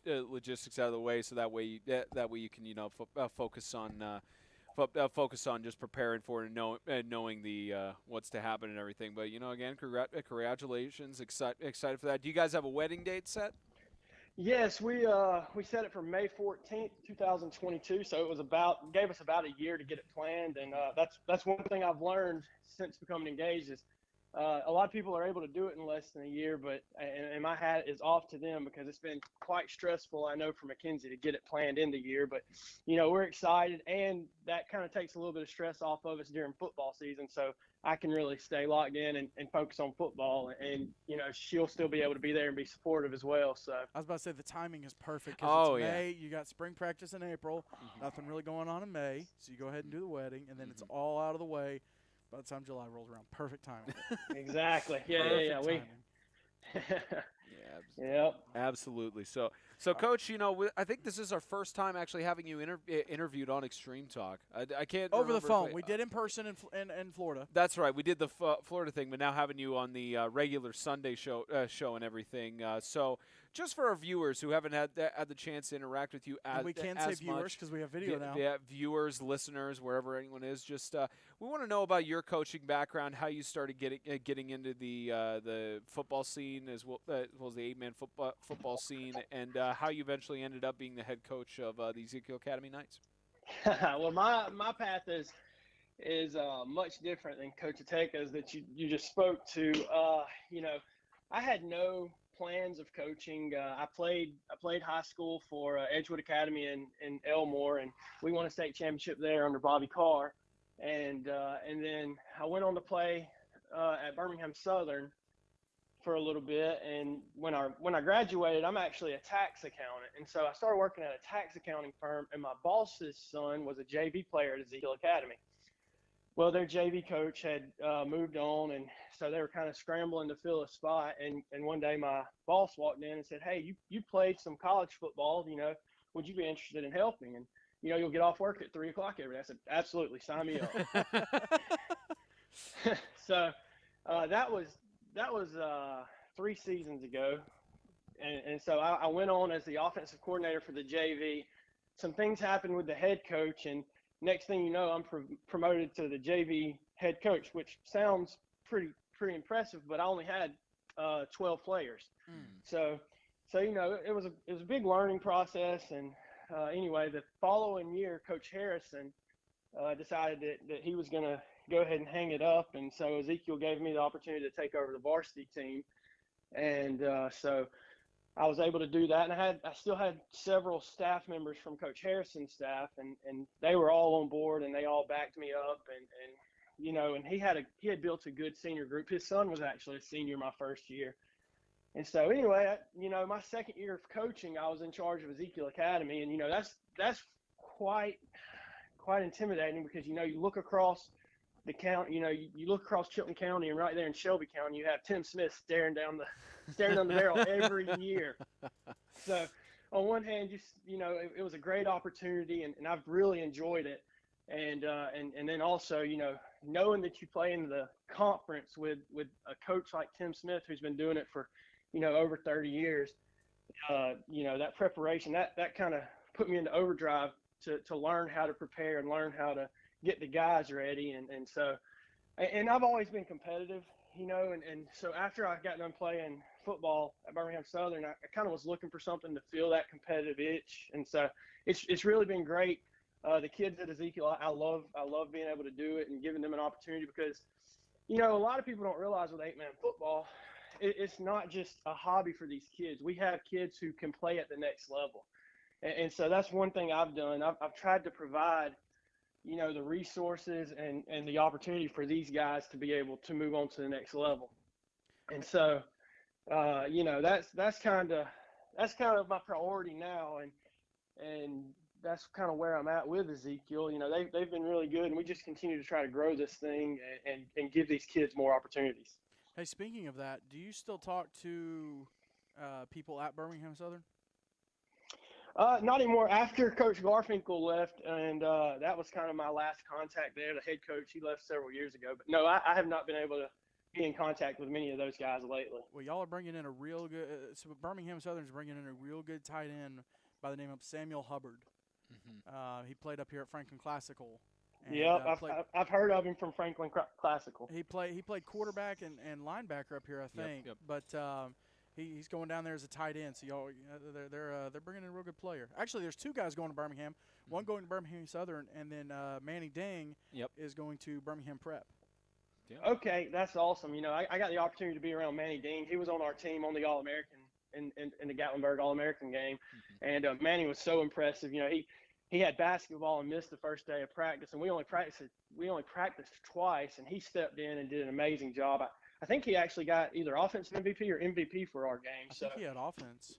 logistics out of the way, so that way you can focus on just preparing for it and knowing the what's to happen and everything. But again, congratulations, excited for that. Do you guys have a wedding date set? Yes, we set it for May 14th, 2022. So gave us about a year to get it planned, and that's one thing I've learned since becoming engaged is a lot of people are able to do it in less than a year, but and my hat is off to them, because it's been quite stressful, I know, for Mackenzie to get it planned in the year. But we're excited, and that kind of takes a little bit of stress off of us during football season, so I can really stay locked in and focus on football, and she'll still be able to be there and be supportive as well. So I was about to say the timing is perfect, because it's May. You got spring practice in April, nothing really going on in May, so you go ahead and do the wedding, and then it's all out of the way by the time July rolls around. Perfect timing. Exactly. Yeah. Yep. Absolutely. So Coach, I think this is our first time actually having you interviewed on Extreme Talk. I can't over the phone. We did in person in Florida. That's right. We did the Florida thing, but now having you on the regular Sunday show and everything. So just for our viewers who haven't had the chance to interact with you we can't say viewers because we have video now. Yeah, viewers, listeners, wherever anyone is. Just we want to know about your coaching background, how you started getting into the football scene as well as the 8-man football scene, and how you eventually ended up being the head coach of the Ezekiel Academy Knights. Well, my path is much different than Coach Ateca's that you just spoke to. I had no plans of coaching. I played high school for Edgewood Academy in Elmore, and we won a state championship there under Bobby Carr. And then I went on to play at Birmingham Southern for a little bit, and when I graduated, I'm actually a tax accountant, and so I started working at a tax accounting firm. And my boss's son was a JV player at Ezekiel Academy. Well, their JV coach had moved on, and so they were kind of scrambling to fill a spot. And one day my boss walked in and said, "Hey, you played some college football, would you be interested in helping? And you'll get off work at 3 o'clock every day." I said, "Absolutely, sign me up." So that was 3 seasons ago, and so I went on as the offensive coordinator for the JV. Some things happened with the head coach, and next thing you know, I'm promoted to the JV head coach, which sounds pretty impressive, but I only had 12 players. So it was a big learning process. And anyway, the following year, Coach Harrison decided that he was going to go ahead and hang it up, and so Ezekiel gave me the opportunity to take over the varsity team, and so I was able to do that. And I still had several staff members from Coach Harrison's staff, and they were all on board, and they all backed me up, and he had built a good senior group. His son was actually a senior my first year. And so anyway, my second year of coaching, I was in charge of Ezekiel Academy, and that's quite intimidating, because you look across the county, you look across Chilton County, and right there in Shelby County, you have Tim Smith staring down the barrel every year. So on one hand, it was a great opportunity, and I've really enjoyed it. And then also, knowing that you play in the conference with a coach like Tim Smith, who's been doing it for, over 30 years, that preparation, that kind of put me into overdrive to learn how to prepare and learn how to get the guys ready. And so I've always been competitive, and so after I got done playing football at Birmingham Southern, I kind of was looking for something to fill that competitive itch. And so it's really been great. The kids at Ezekiel, I love being able to do it and giving them an opportunity, because a lot of people don't realize with 8-man football, it's not just a hobby for these kids. We have kids who can play at the next level. And so that's one thing I've done. I've tried to provide the resources and the opportunity for these guys to be able to move on to the next level. And so, that's kind of my priority now. And that's kind of where I'm at with Ezekiel. They've been really good, and we just continue to try to grow this thing and give these kids more opportunities. Hey, speaking of that, do you still talk to people at Birmingham Southern? Not anymore. After Coach Garfinkel left, and that was kind of my last contact there, the head coach. He left several years ago. But no, I have not been able to be in contact with many of those guys lately. Well, y'all are bringing in a real good so Birmingham Southern's bringing in a real good tight end by the name of Samuel Hubbard. He played up here at Franklin Classical. Yeah, I've heard of him from Franklin Classical. He played quarterback and linebacker up here, I think. Yep. But he's going down there as a tight end. So y'all, they're bringing in a real good player. Actually, there's 2 guys going to Birmingham. One going to Birmingham Southern, and then Manny Dang is going to Birmingham Prep. Yeah. Okay, that's awesome. I got the opportunity to be around Manny Dang. He was on our team on the All-American in the Gatlinburg All-American game, and Manny was so impressive. He had basketball and missed the first day of practice, and we only practiced twice, and he stepped in and did an amazing job. I think he actually got either offensive MVP or MVP for our game. I think he had offense.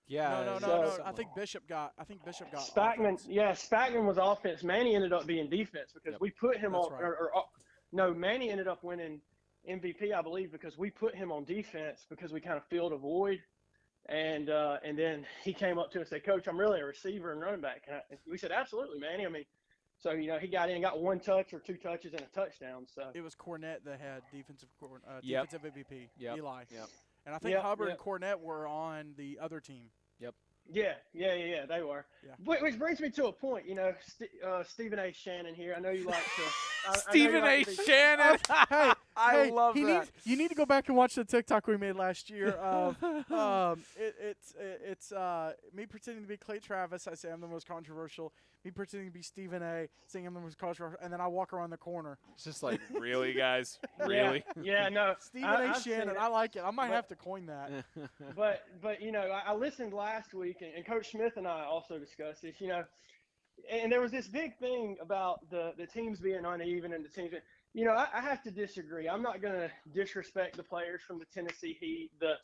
Yeah. No. I think Bishop got Spackman. offense. Yeah, Spackman was offense. Manny ended up being defense because we put him That's on. right. No, Manny ended up winning MVP, I believe, because we put him on defense because we kind of filled a void. And then he came up to us and said, "Coach, I'm really a receiver and running back." And we said, "Absolutely, Manny." I mean, so he got in, got 1 touch or 2 touches and a touchdown. So it was Cornette that had defensive MVP. Yep. Eli. Yep. And I think Hubbard and Cornette were on the other team. Yep. Yeah, they were. Yeah. Which brings me to a point, Stephen A. Shannon here. I know you like to. Stephen A. Shannon. I love that. You need to go back and watch the TikTok we made last year of it's me pretending to be Clay Travis. I say I'm the most controversial. Me pretending to be Stephen A. saying I'm the most controversial, and then I walk around the corner. It's just like, really, guys? Really? Yeah, no. Stephen A. Shannon. I like it. I might have to coin that. But I listened last week, and Coach Smith and I also discussed this. And there was this big thing about the teams being uneven and the teams. I have to disagree. I'm not going to disrespect the players from the Tennessee Heat, the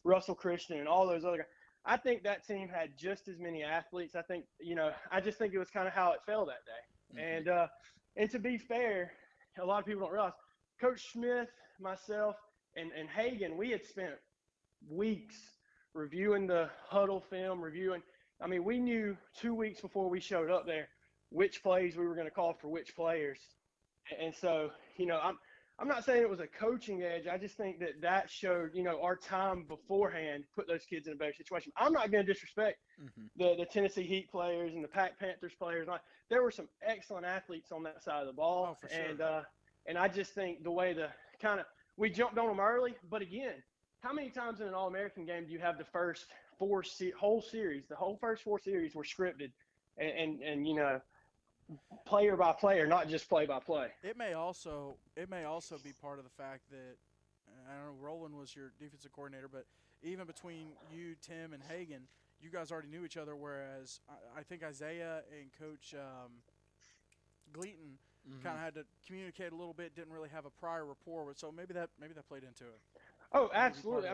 Russell Christian, and all those other guys. I think that team had just as many athletes. I think, I just think it was kind of how it fell that day. Mm-hmm. And to be fair, a lot of people don't realize Coach Smith, myself, and Hagan, we had spent weeks reviewing the huddle film, we knew 2 weeks before we showed up there which plays we were going to call for which players. And so, I'm not saying it was a coaching edge. I just think that showed, our time beforehand put those kids in a better situation. I'm not going to disrespect the Tennessee Heat players and the Pac Panthers players. There were some excellent athletes on that side of the ball. Oh, for sure. And I just think the way we jumped on them early. But again, how many times in an All-American game do you have the first whole series, the whole first 4 series were scripted and player by player, not just play by play. It may also be part of the fact that I don't know, Roland was your defensive coordinator, but even between you, Tim, and Hagan, you guys already knew each other. Whereas I think Isaiah and Coach Gleaton kind of had to communicate a little bit, didn't really have a prior rapport with. So maybe that played into it. Oh, absolutely.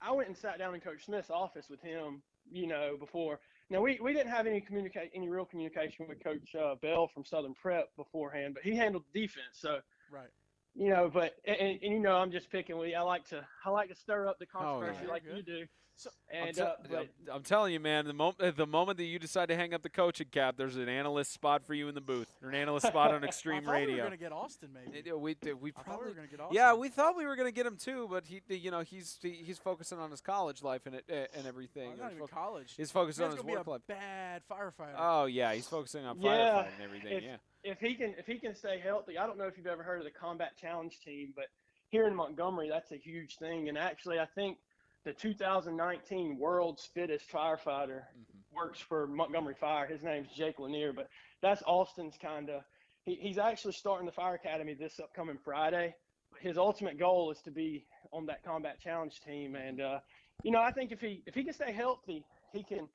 I went and sat down in Coach Smith's office with him, before. Now, we didn't have any real communication with Coach Bell from Southern Prep beforehand, but he handled defense. So, right. But I'm just picking with you. I like to stir up the controversy like you do. So, I'm telling you, man, the moment that you decide to hang up the coaching cap, there's an analyst spot for you in the booth, or an analyst spot on Extreme I Radio. We were going to get Austin, maybe. We I thought probably we were going to get Austin. Yeah, we thought we were going to get him too, but he's focusing on his college life and everything. Not even college. He's focusing on his work work life. Bad firefighter. Oh yeah, he's focusing on firefighting and everything. If he can stay healthy, I don't know if you've ever heard of the Combat Challenge team, but here in Montgomery, that's a huge thing. And actually, I think the 2019 World's Fittest Firefighter works for Montgomery Fire. His name's Jake Lanier, but that's Austin's he's actually starting the fire academy this upcoming Friday. His ultimate goal is to be on that Combat Challenge team. And, I think if he can stay healthy, he can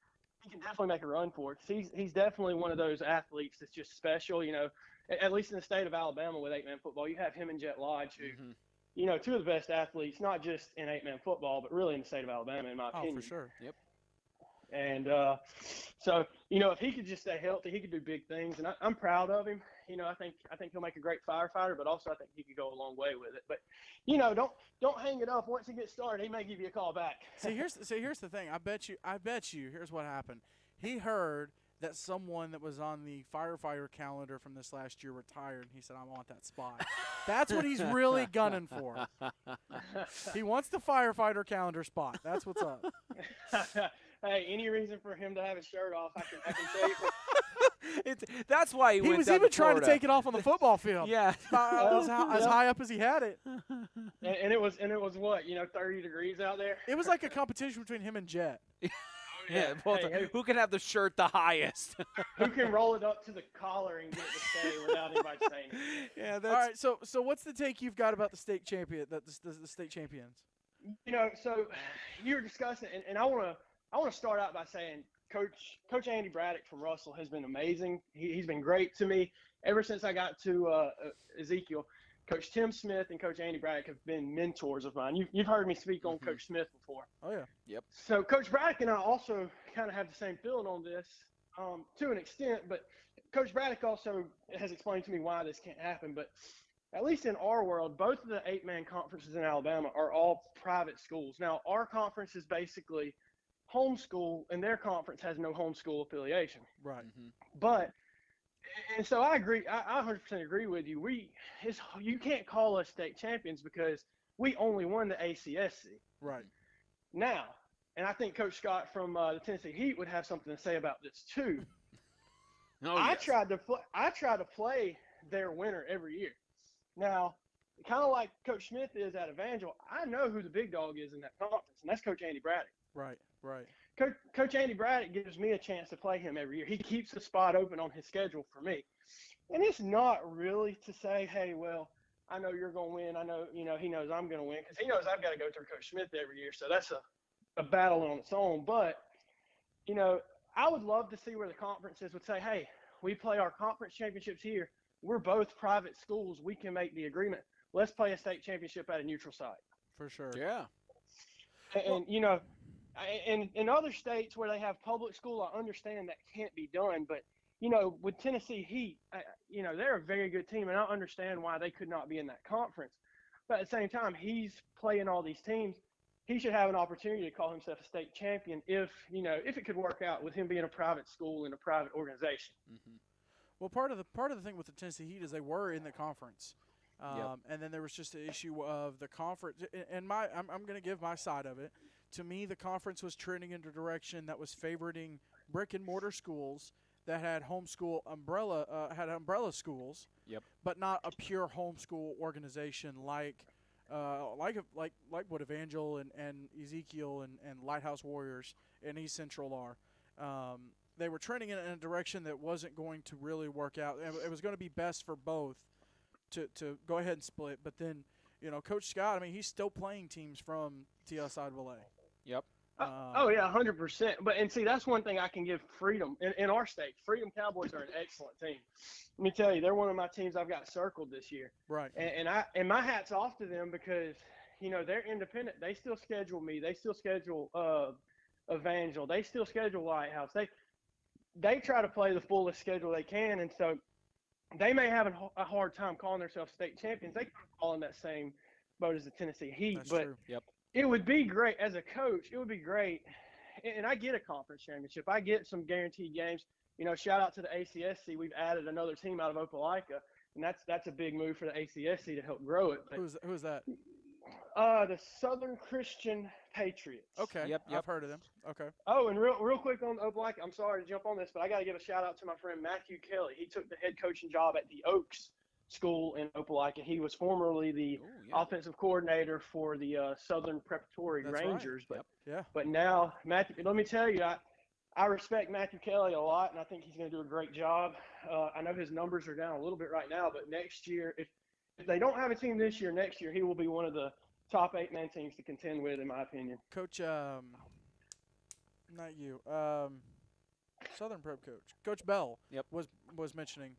definitely make a run for it. He's definitely one of those athletes that's just special, at least in the state of Alabama with 8-man football. You have him and Jet Lodge, who, two of the best athletes, not just in 8-man football, but really in the state of Alabama, in my opinion. Oh, for sure. Yep. And so, if he could just stay healthy, he could do big things. And I'm proud of him. I think he'll make a great firefighter, but also I think he could go a long way with it. But, don't hang it up. Once he gets started, he may give you a call back. Here's the thing. I bet you. Here's what happened. He heard that someone that was on the firefighter calendar from this last year retired, and he said, "I want that spot." That's what he's really gunning for. He wants the firefighter calendar spot. That's what's up. Hey, any reason for him to have his shirt off, I can tell you. That's why he was even trying to take it off on the football field. Yeah, as high up as he had it. And it was what 30 degrees out there. It was like a competition between him and Jet. Yeah, who can have the shirt the highest? Who can roll it up to the collar and get it to stay without anybody saying it? Yeah, all right. So what's the take you've got about the state champion? The state champions. So you were discussing, and I want to start out by saying Coach Andy Braddock from Russell has been amazing. He's been great to me ever since I got to Ezekiel. Coach Tim Smith and Coach Andy Braddock have been mentors of mine. You've heard me speak on Coach Smith before. Oh, yeah. Yep. So Coach Braddock and I also kind of have the same feeling on this to an extent, but Coach Braddock also has explained to me why this can't happen. But at least in our world, both of the 8-man conferences in Alabama are all private schools. Now, our conference is basically homeschool, and their conference has no homeschool affiliation. Right. But and so I agree. I 100% agree with you. You can't call us state champions because we only won the ACSC. Right. Now, and I think Coach Scott from the Tennessee Heat would have something to say about this too. I tried to play their winner every year. Now, kind of like Coach Smith is at Evangel, I know who the big dog is in that conference, and that's Coach Andy Braddock. Right. Coach Andy Braddock gives me a chance to play him every year. He keeps a spot open on his schedule for me. And it's not really to say, hey, well, I know you're going to win. I know, he knows I'm going to win because he knows I've got to go through Coach Smith every year. So that's a battle on its own. But, I would love to see where the conferences would say, hey, we play our conference championships here, we're both private schools. We can make the agreement. Let's play a state championship at a neutral site. For sure. Yeah. And you know, in other states where they have public school, I understand that can't be done. But you know, with Tennessee Heat, you know, they're a very good team, and I understand why they could not be in that conference. But at the same time, he's playing all these teams. He should have an opportunity to call himself a state champion if, you know, if it could work out with him being a private school and a private organization. Mm-hmm. Well, part of the thing with the Tennessee Heat is they were in the conference, Yep. and then there was just the issue of the conference. And I'm going to give my side of it. To me, the conference was trending in a direction that was favoring brick and mortar schools that had homeschool umbrella schools. Yep. But not a pure homeschool organization like what Evangel and Ezekiel and Lighthouse Warriors and East Central are. They were trending in a direction that wasn't going to really work out. It was going to be best for both to go ahead and split. But then, you know, Coach Scott, I mean, he's still playing teams from TSIAA. Yep. Oh yeah, 100%. But and see, that's one thing I can give Freedom in our state. Freedom Cowboys are an excellent team. Let me tell you, they're one of my teams I've got circled this year. Right. And my hat's off to them because, you know, they're independent. They still schedule me. They still schedule Evangel. They still schedule Lighthouse. They try to play the fullest schedule they can, and so they may have a hard time calling themselves state champions. They could fall in that same boat as the Tennessee Heat. That's but true. Yep. It would be great as a coach. It would be great, and I get a conference championship. I get some guaranteed games. You know, shout out to the ACSC. We've added another team out of Opelika, and that's a big move for the ACSC to help grow it. But, Who's that? the Southern Christian Patriots. Okay. Yep. I've heard of them. Okay. Oh, and real quick on Opelika, I'm sorry to jump on this, but I got to give a shout out to my friend Matthew Kelly. He took the head coaching job at the Oaks School in Opelika. He was formerly the offensive coordinator for the Southern Preparatory That's Rangers. right. But but now Matthew, let me tell you, I respect Matthew Kelly a lot, and I think he's going to do a great job. I know his numbers are down a little bit right now, but next year, if they don't have a team this year, next year he will be one of the top 8-man teams to contend with, in my opinion. Coach, not you. Southern Prep coach, Coach Bell. Yep. Was mentioning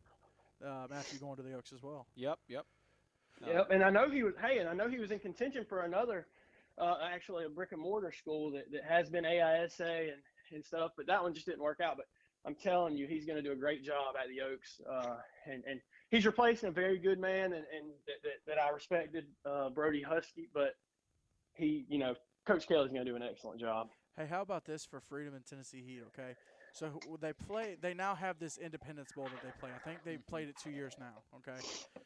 Matthew going to the Oaks as well. Yep. Yep, and I know he was in contention for another, actually a brick and mortar school that has been AISA and stuff, but that one just didn't work out. But I'm telling you, he's going to do a great job at the Oaks, and he's replacing a very good man and that I respected, Brody Husky, but he, you know, Coach Kelly's going to do an excellent job. Hey, how about this for Freedom and Tennessee Heat? Okay, so they now have this Independence Bowl that they play. I think they've played it 2 years now. Okay,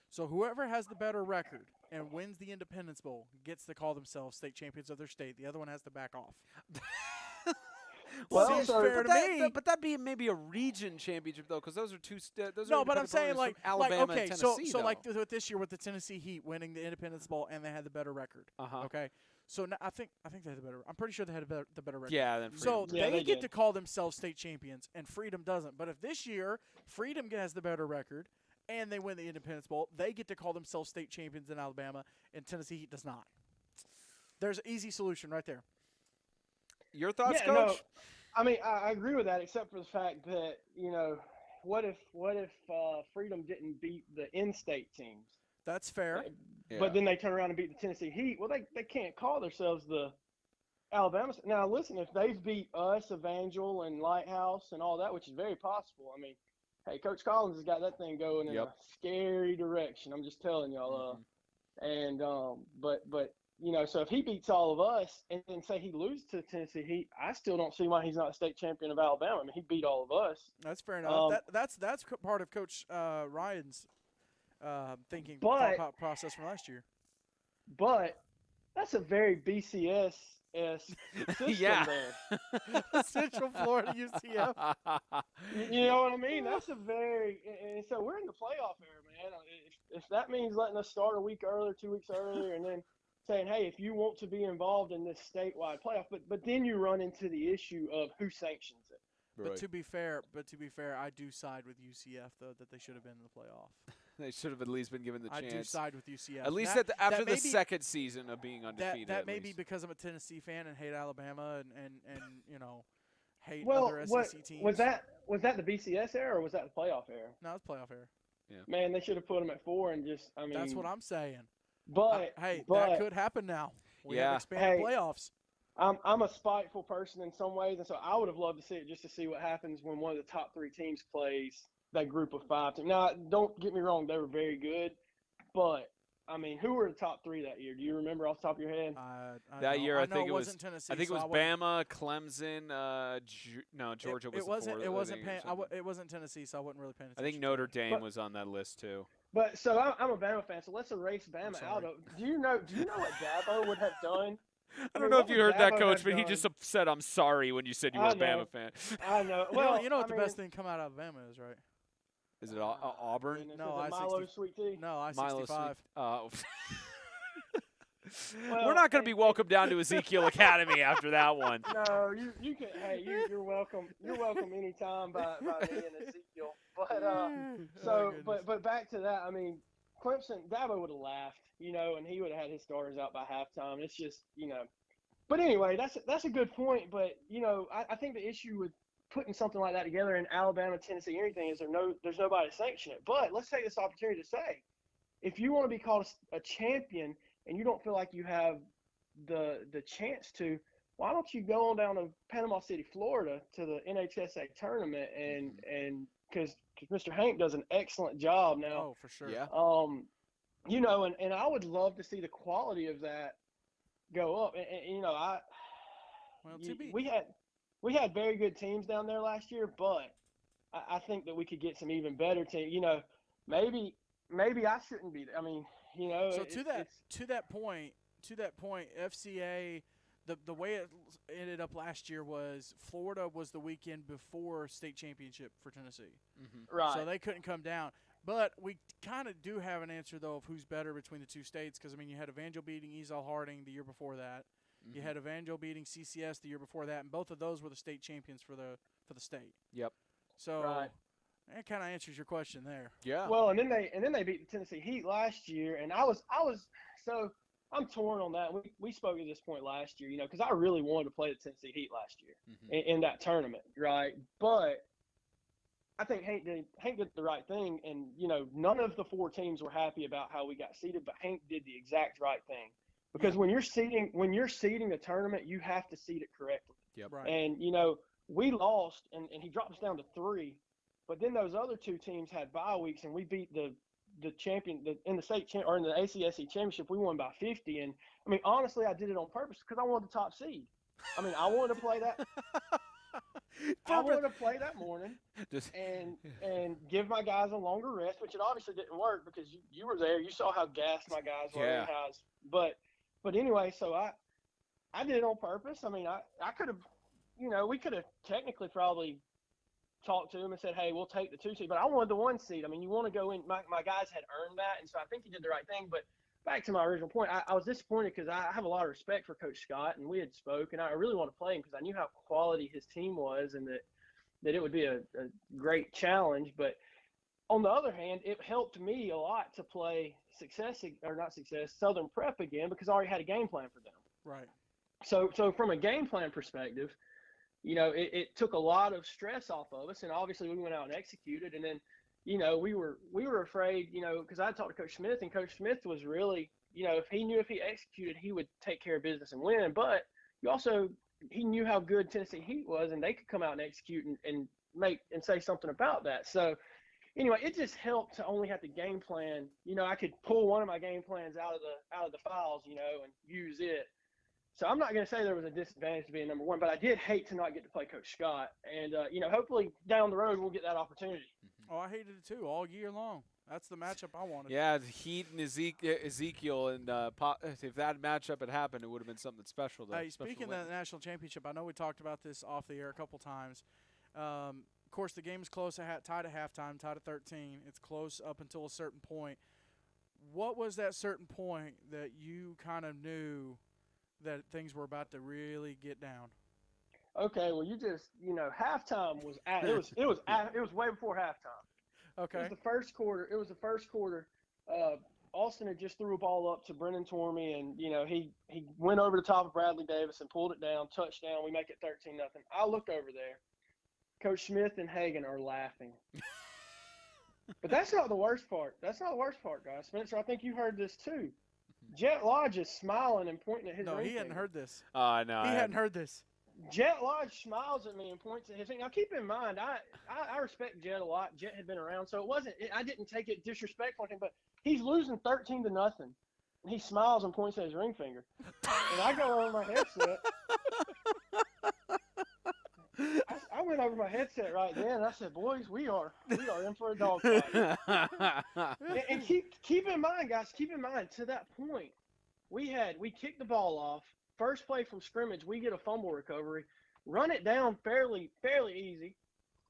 so whoever has the better record and wins the Independence Bowl gets to call themselves state champions of their state. The other one has to back off. Well, seems so- fair to me. But that'd be maybe a region championship though, because those are two. Those No, are but I'm saying like okay, Alabama and Tennessee. so though. like with this year with the Tennessee Heat winning the Independence Bowl and they had the better record. Okay, so now I think they had the better. I'm pretty sure they had the better record. Yeah. Then So Freedom. Yeah, they they get did. to call themselves state champions, and Freedom doesn't. But if this year Freedom has the better record and they win the Independence Bowl, they get to call themselves state champions in Alabama, and Tennessee Heat does not. There's an easy solution right there. Your thoughts, Yeah, Coach? no, I mean, I agree with that, except for the fact that, you know, what if Freedom didn't beat the in-state teams? That's fair. Yeah. But then they turn around and beat the Tennessee Heat. Well, they can't call themselves the Alabama. Now, listen, if they've beat us, Evangel, and Lighthouse and all that, which is very possible, I mean, hey, Coach Collins has got that thing going in a scary direction. I'm just telling y'all. But you know, so if he beats all of us and then say he loses to the Tennessee Heat, I still don't see why he's not a state champion of Alabama. I mean, he beat all of us. That's fair enough. That's part of Coach Ryan's thinking process from last year. But that's a very BCS system Yeah. there. Central Florida UCF. You know what I mean? That's a very – and so we're in the playoff era, man. If that means letting us start a week earlier, 2 weeks earlier, and then saying, hey, if you want to be involved in this statewide playoff, but then you run into the issue of who sanctions it. But to be fair, I do side with UCF though that they should have been in the playoff. They should have at least been given the chance. I do side with UCF. At least that, after that the may be, second season of being undefeated. That at may be least. because I'm a Tennessee fan and hate Alabama and you know hate Well, other SEC teams. was that the BCS era or was that the playoff era? No, it's playoff era. Man, they should have put him at 4 and just. I mean, That's what I'm saying. But that could happen now. We have expanded playoffs. I'm a spiteful person in some ways, and so I would have loved to see it just to see what happens when one of the top 3 teams plays that group of 5 teams. Now, don't get me wrong; they were very good, but I mean, who were the top 3 that year? Do you remember off the top of your head? That year, I think it was Tennessee. I think it was Bama, Clemson. No, Georgia was. It wasn't Tennessee, so I wasn't really paying attention. I think Notre Dame was on that list too. But so I'm a Bama fan, so let's erase Bama out of. Do you know what Dabo would have done? I don't know if you heard that, Coach, but he just said, "I'm sorry" when you said you were a Bama fan. I know. Well, you know what the best thing come out of Alabama is, right? Is it Auburn? No, Milo Sweet Tea. No, I-65. Well, we're not going to be welcomed down to Ezekiel Academy after that one. No, you can. Hey, you're welcome. You're welcome anytime by me and Ezekiel. But but back to that. I mean, Clemson, Dabo would have laughed, and he would have had his starters out by halftime. It's just, But anyway, that's a good point. But I think the issue with putting something like that together in Alabama, Tennessee, anything is there's nobody to sanction it. But let's take this opportunity to say, if you want to be called a champion and you don't feel like you have the chance to, why don't you go on down to Panama City, Florida, to the NHSA tournament and because Mr. Hank does an excellent job now. Oh, for sure. Yeah. And I would love to see the quality of that go up. We had very good teams down there last year, but I think that we could get some even better teams. Maybe I shouldn't be there. I mean, So to that point, FCA, the way it ended up last year was Florida was the weekend before state championship for Tennessee. Mm-hmm. Right. So they couldn't come down. But we kind of do have an answer, though, of who's better between the 2 states because, I mean, you had Evangel beating Esau Harding the year before that. Mm-hmm. You had Evangel beating CCS the year before that, and both of those were the state champions for the state. Yep. So right. That kind of answers your question there. Yeah. Well, and then they beat the Tennessee Heat last year, and I'm torn on that. We spoke at this point last year, because I really wanted to play the Tennessee Heat last year in that tournament, right? But I think Hank did the right thing, and none of the 4 teams were happy about how we got seeded, but Hank did the exact right thing because when you're seeding the tournament, you have to seed it correctly. Yep. Right. And we lost, and he dropped us down to 3, but then those other 2 teams had bye weeks, and we beat the champion in the state or in the ACSC championship. We won by 50, and I mean honestly, I did it on purpose because I wanted the top seed. I mean, I wanted to play that. I wanted to play that morning and give my guys a longer rest, which it obviously didn't work because you were there. You saw how gassed my guys were. Yeah. But anyway, so I did it on purpose. I mean, I could have, we could have technically probably talked to him and said, hey, we'll take the 2 seed, but I wanted the 1 seed. I mean, you want to go in. My guys had earned that, and so I think he did the right thing. But back to my original point, I was disappointed because I have a lot of respect for Coach Scott, and we had spoke, and I really want to play him because I knew how quality his team was and that it would be a great challenge. But on the other hand, it helped me a lot to play Southern Prep again because I already had a game plan for them. Right. So from a game plan perspective, it took a lot of stress off of us, and obviously we went out and executed. And then, we were afraid, because I talked to Coach Smith, and Coach Smith was really, if he executed, he would take care of business and win. But he knew how good Tennessee Heat was, and they could come out and execute and make and say something about that. So anyway, it just helped to only have to game plan. I could pull one of my game plans out of the files, and use it. So I'm not going to say there was a disadvantage to being number 1, but I did hate to not get to play Coach Scott. And, hopefully down the road we'll get that opportunity. Oh, I hated it too all year long. That's the matchup I wanted. Yeah, the Heat and Ezekiel, and if that matchup had happened, it would have been something special. Speaking of the national championship, I know we talked about this off the air a couple times. Of course, the game is close, tied at halftime, tied at 13. It's close up until a certain point. What was that certain point that you kind of knew that things were about to really get down? Okay, well, you just, halftime was it was way before halftime. Okay. It was the first quarter. Austin had just threw a ball up to Brennan Tormey, and he went over the top of Bradley Davis and pulled it down, touchdown. We make it 13-0. I looked over there. Coach Smith and Hagan are laughing. But that's not the worst part. That's not the worst part, guys. Spencer, I think you heard this too. Jet Lodge is smiling and pointing at his No, ring he hadn't finger. heard this. No, He hadn't heard this. Jet Lodge smiles at me and points at his finger. Now, keep in mind, I respect Jet a lot. Jet had been around, so I didn't take it disrespectful, but he's losing 13-0, and he smiles and points at his ring finger. And I go over my headset. I went over my headset right then, and I said, "Boys, we are in for a dogfight." and keep in mind, guys. Keep in mind, to that point, we kicked the ball off. First play from scrimmage, we get a fumble recovery, run it down fairly easy,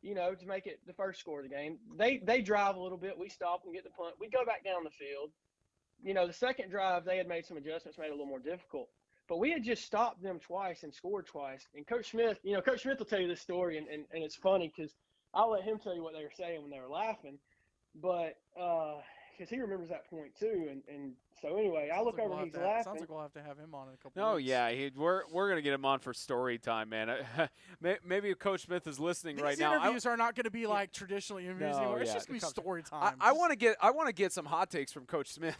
to make it the first score of the game. They drive a little bit, we stop and get the punt. We go back down the field. The second drive, they had made some adjustments, made it a little more difficult. But we had just stopped them twice and scored twice. And Coach Smith will tell you this story, and it's funny because I'll let him tell you what they were saying when they were laughing. But because he remembers that point too. And so anyway, I look over and he's laughing. Sounds like we'll have to have him on in a couple Oh, weeks. yeah. We're going to get him on for story time, man. Maybe if Coach Smith is listening right now. These interviews are not going to be like traditional interviews anymore. It's just going to be story time. I want to get some hot takes from Coach Smith.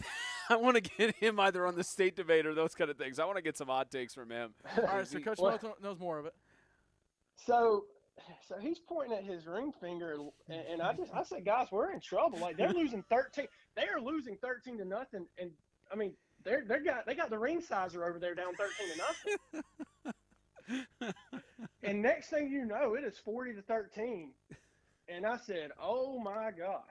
I want to get him either on the state debate or those kind of things. I want to get some hot takes from him. All right, so Coach Smith knows more of it. So he's pointing at his ring finger, and I said, guys, we're in trouble. Like, they're losing 13. They are losing 13-0, and I mean, they got the ring sizer over there down 13-0. And next thing you know, it is 40-13. And I said, oh my gosh.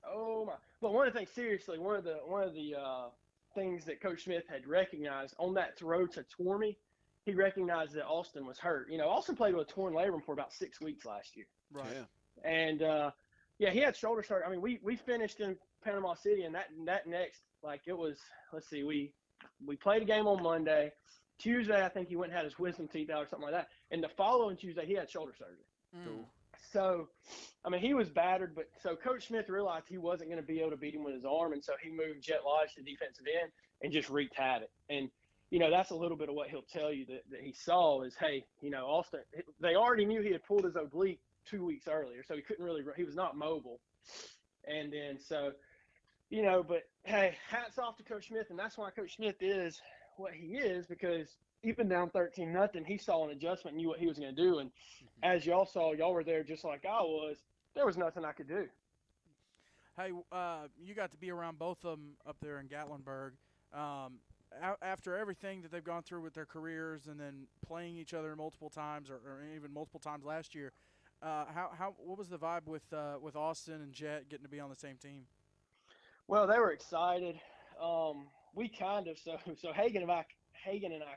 Oh my. But one of the things, seriously, one of the things that Coach Smith had recognized on that throw to Tormey, he recognized that Austin was hurt. Austin played with a torn labrum for about 6 weeks last year. Right. Yeah. And he had shoulder surgery. I mean, we finished in Panama City, and that next, like, it was, let's see, we played a game on Monday. Tuesday, I think he went and had his wisdom teeth out or something like that. And the following Tuesday, he had shoulder surgery. Cool. So, I mean, he was battered, but so Coach Smith realized he wasn't going to be able to beat him with his arm, and so he moved Jet Lodge to defensive end and just wreaked havoc. And, that's a little bit of what he'll tell you that he saw is, hey, Austin, they already knew he had pulled his oblique 2 weeks earlier, so he was not mobile. And then so, but hey, hats off to Coach Smith, and that's why Coach Smith is what he is, because even down 13-0, he saw an adjustment and knew what he was going to do. And as y'all saw, y'all were there just like I was. There was nothing I could do. Hey, you got to be around both of them up there in Gatlinburg. After everything that they've gone through with their careers and then playing each other multiple times or even multiple times last year, what was the vibe with Austin and Jet getting to be on the same team? Well, they were excited. We kind of so Hagan and I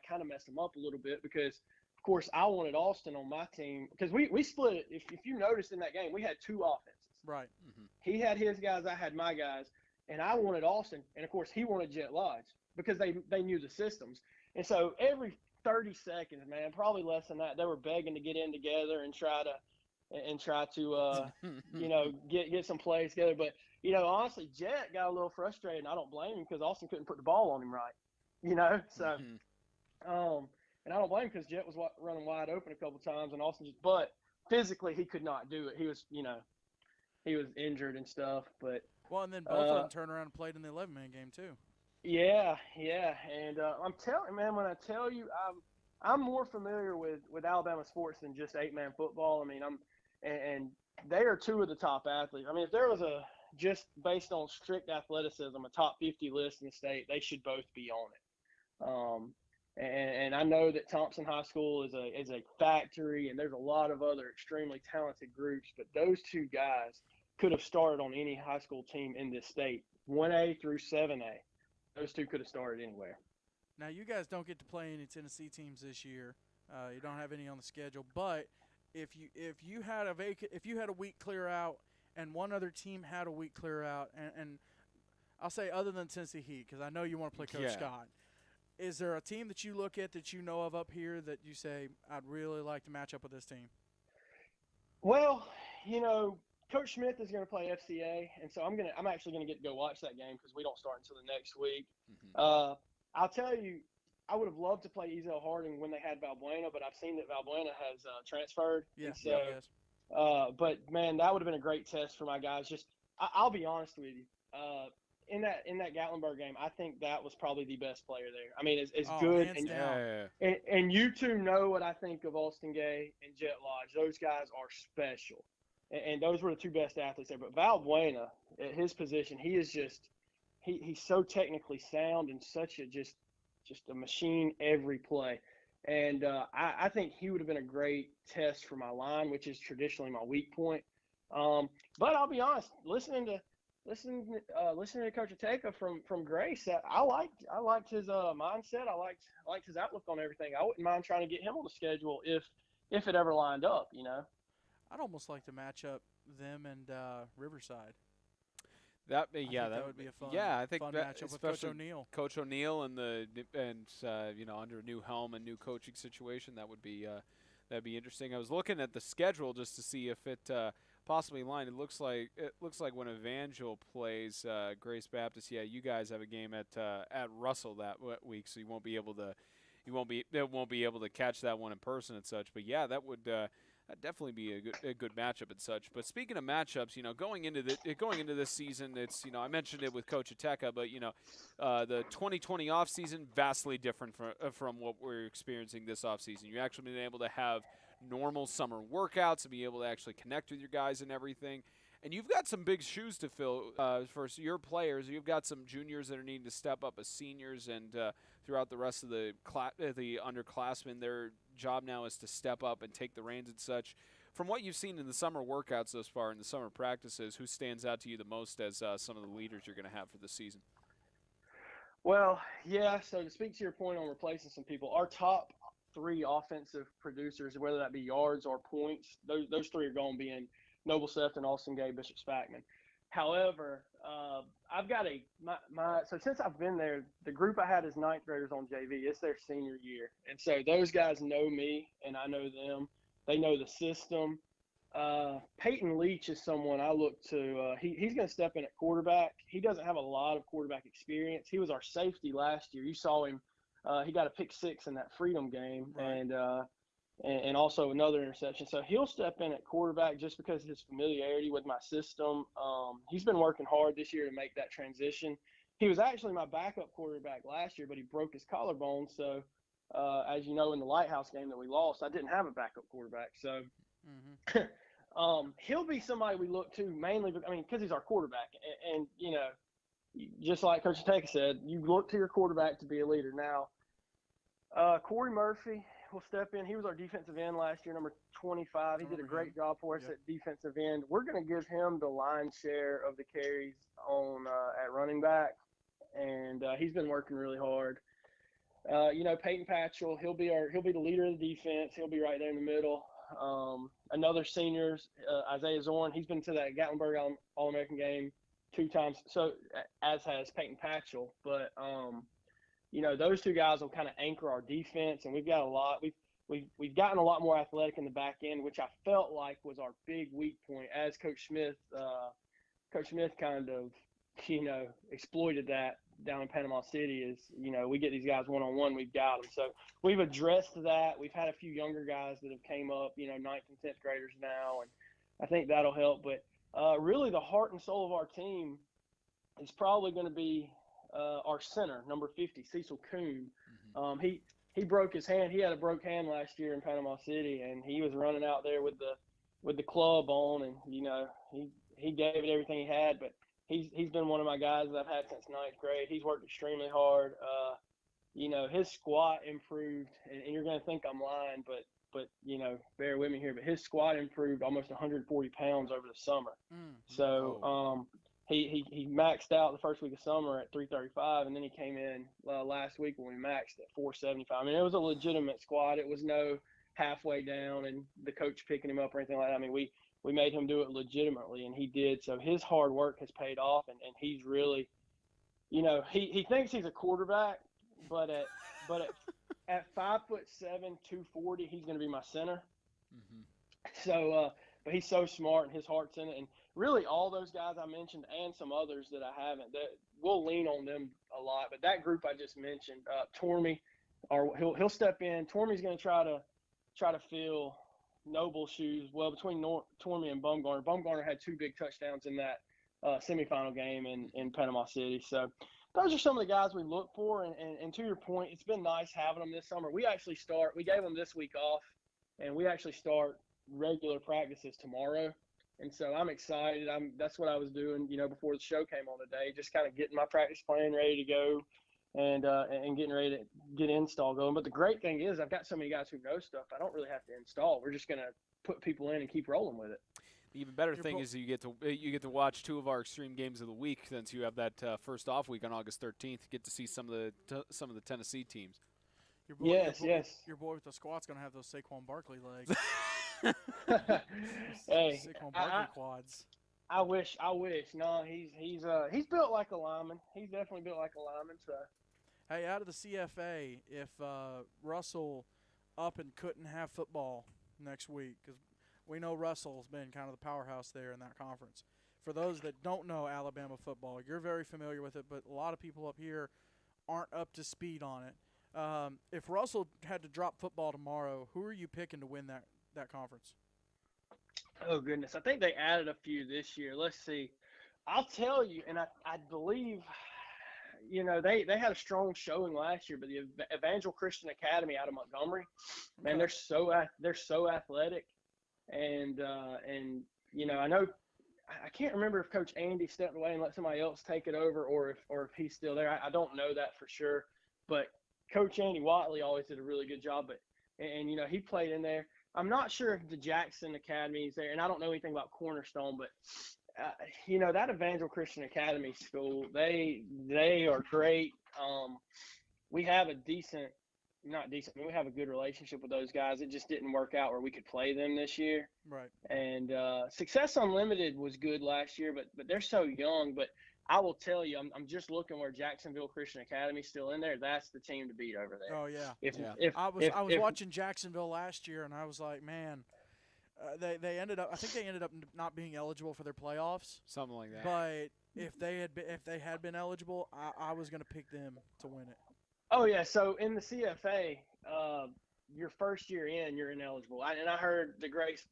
kind of messed them up a little bit because, of course, I wanted Austin on my team because we split it. If you noticed in that game, we had two offenses. Right. Mm-hmm. He had his guys, I had my guys, and I wanted Austin, and of course he wanted Jet Lodge because they knew the systems. And so every 30 seconds, man, probably less than that, they were begging to get in together and try to get some plays together. But honestly, Jet got a little frustrated, and I don't blame him because Austin couldn't put the ball on him right. So and I don't blame him because Jet was running wide open a couple times, and Austin but physically he could not do it. He was he was injured and stuff. But and then both of them turned around and played in the 11-man game too. Yeah, and I'm telling you, man, when I tell you, I'm more familiar with Alabama sports than just 8-man football. I mean, and they are two of the top athletes. I mean, if there was just based on strict athleticism, a top 50 list in the state, they should both be on it. And I know that Thompson High School is a factory, and there's a lot of other extremely talented groups, but those two guys could have started on any high school team in this state, 1A through 7A. Those two could have started anywhere. Now, you guys don't get to play any Tennessee teams this year. You don't have any on the schedule. But if you had a week clear out and one other team had a week clear out, and I'll say other than Tennessee Heat, because I know you want to play Coach Scott, is there a team that you look at that you know of up here that you say, I'd really like to match up with this team? Well, Coach Smith is going to play FCA, and so I'm actually going to get to go watch that game because we don't start until the next week. Mm-hmm. I'll tell you, I would have loved to play Ezel Harding when they had Valbuena, but I've seen that Valbuena has transferred. Yeah. So, but man, that would have been a great test for my guys. Just I'll be honest with you. In that Gatlinburg game, I think that was probably the best player there. I mean, as good hands and, down. and you two know what I think of Austin Gay and Jet Lodge. Those guys are special, and those were the two best athletes there. But Valbuena, at his position, he is just he's so technically sound and such a just a machine every play. And I think he would have been a great test for my line, which is traditionally my weak point. But I'll be honest, listening to Coach Ateca from Grace, I liked his mindset. I liked his outlook on everything. I wouldn't mind trying to get him on the schedule if it ever lined up. I'd almost like to match up them and Riverside. That I think that would be a fun, I think fun that, matchup with Coach especially O'Neill. Coach O'Neill and under a new helm and new coaching situation, that'd be interesting. I was looking at the schedule just to see if it possibly lined. It looks like when Evangel plays Grace Baptist, you guys have a game at Russell that week, so you won't be able to catch that one in person and such. But that would. That'd definitely be a good matchup and such. But speaking of matchups, going into this season, it's I mentioned it with Coach Ateca, but the 2020 off season vastly different from what we're experiencing this off season. You've actually been able to have normal summer workouts and be able to actually connect with your guys and everything. And you've got some big shoes to fill for your players. You've got some juniors that are needing to step up as seniors, and throughout the rest of the underclassmen, their job now is to step up and take the reins and such. From what you've seen in the summer workouts thus far, in the summer practices, who stands out to you the most as some of the leaders you're going to have for the season? Well, so to speak to your point on replacing some people, our top three offensive producers, whether that be yards or points, those three are going to be in Noble Sefton, Austin Gay, Bishop Spackman. However, I've got so since I've been there, the group I had is ninth graders on JV. It's their senior year. And so those guys know me and I know them. They know the system. Peyton Leach is someone I look to. He's going to step in at quarterback. He doesn't have a lot of quarterback experience. He was our safety last year. You saw him. He got a pick six in that Freedom game. Right. And also another interception. So he'll step in at quarterback just because of his familiarity with my system. He's been working hard this year to make that transition. He was actually my backup quarterback last year, but he broke his collarbone. So, as you know, in the Lighthouse game that we lost, I didn't have a backup quarterback. So he'll be somebody we look to mainly, because he's our quarterback. And just like Coach Ateca said, you look to your quarterback to be a leader. Now, Corey Murphy will step in. He was our defensive end last year, number 25. He did a great job for us at defensive end. We're going to give him the lion's share of the carries at running back, and he's been working really hard. Peyton Patchell, he'll be the leader of the defense. He'll be right there in the middle. Another senior, Isaiah Zorn, he's been to that Gatlinburg All-American game 2 times. So as has Peyton Patchell, but those two guys will kind of anchor our defense, and we've got a lot. We've gotten a lot more athletic in the back end, which I felt like was our big weak point. As Coach Smith kind of exploited that down in Panama City. Is we get these guys one-on-one, we've got them. So we've addressed that. We've had a few younger guys that have came up, 9th and 10th graders now, and I think that'll help. But really, the heart and soul of our team is probably going to be our center, number 50, Cecil Kuhn. Mm-hmm. He broke his hand. He had a broke hand last year in Panama City, and he was running out there with the club on, and he gave it everything he had. But he's been one of my guys that I've had since 9th grade. He's worked extremely hard. His squat improved, and you're going to think I'm lying, but bear with me here. But his squat improved almost 140 pounds over the summer. So he maxed out the first week of summer at 335, and then he came in last week when we maxed at 475. I mean, it was a legitimate squat. It was no halfway down and the coach picking him up or anything like that. I mean, we made him do it legitimately, and he did. So his hard work has paid off, and he's really, he thinks he's a quarterback, but at 5'7", 240, he's going to be my center. Mm-hmm. So, but he's so smart, and his heart's in it. And really, all those guys I mentioned, and some others that I haven't, that we'll lean on them a lot. But that group I just mentioned, Tormey, he'll step in. Tormey's going to try to fill Noble's shoes. Well, between Tormey and Bumgarner had 2 big touchdowns in that semifinal game in Panama City. So those are some of the guys we look for. And to your point, it's been nice having them this summer. We gave them this week off, and we actually start regular practices tomorrow. And so I'm excited. That's what I was doing, before the show came on today, just kind of getting my practice plan ready to go and getting ready to get install going. But the great thing is I've got so many guys who know stuff. I don't really have to install. We're just going to put people in and keep rolling with it. The even better thing is you get to watch two of our extreme games of the week since you have that first off week on August 13th. You get to see some of the Tennessee teams. Yes. Your boy with the squat's going to have those Saquon Barkley legs. Hey, Saquon Barkley quads. I wish. No, he's built like a lineman. He's definitely built like a lineman. So, hey, out of the CFA, if Russell up and couldn't have football next week, because we know Russell's been kind of the powerhouse there in that conference. For those that don't know Alabama football, you're very familiar with it, but a lot of people up here aren't up to speed on it. If Russell had to drop football tomorrow, who are you picking to win that conference? oh goodness, I think they added a few this year. Let's see. I'll tell you, and I believe, they had a strong showing last year, but the Evangel Christian Academy out of Montgomery, man, they're so athletic, and I know. I can't remember if Coach Andy stepped away and let somebody else take it over, or if he's still there. I don't know that for sure, but Coach Andy Watley always did a really good job. But he played in there. I'm not sure if the Jackson Academy is there, and I don't know anything about Cornerstone, but that Evangel Christian Academy school, they are great. We have we have a good relationship with those guys. It just didn't work out where we could play them this year. Right. And Success Unlimited was good last year, but they're so young. But I will tell you, I'm just looking where Jacksonville Christian Academy is still in there. That's the team to beat over there. Oh yeah. If I was watching Jacksonville last year, and I was like, man, they ended up. I think they ended up not being eligible for their playoffs. Something like that. But if they had been eligible, I was going to pick them to win it. Oh yeah. So in the CFA, your first year in, you're ineligible. And I heard the Grace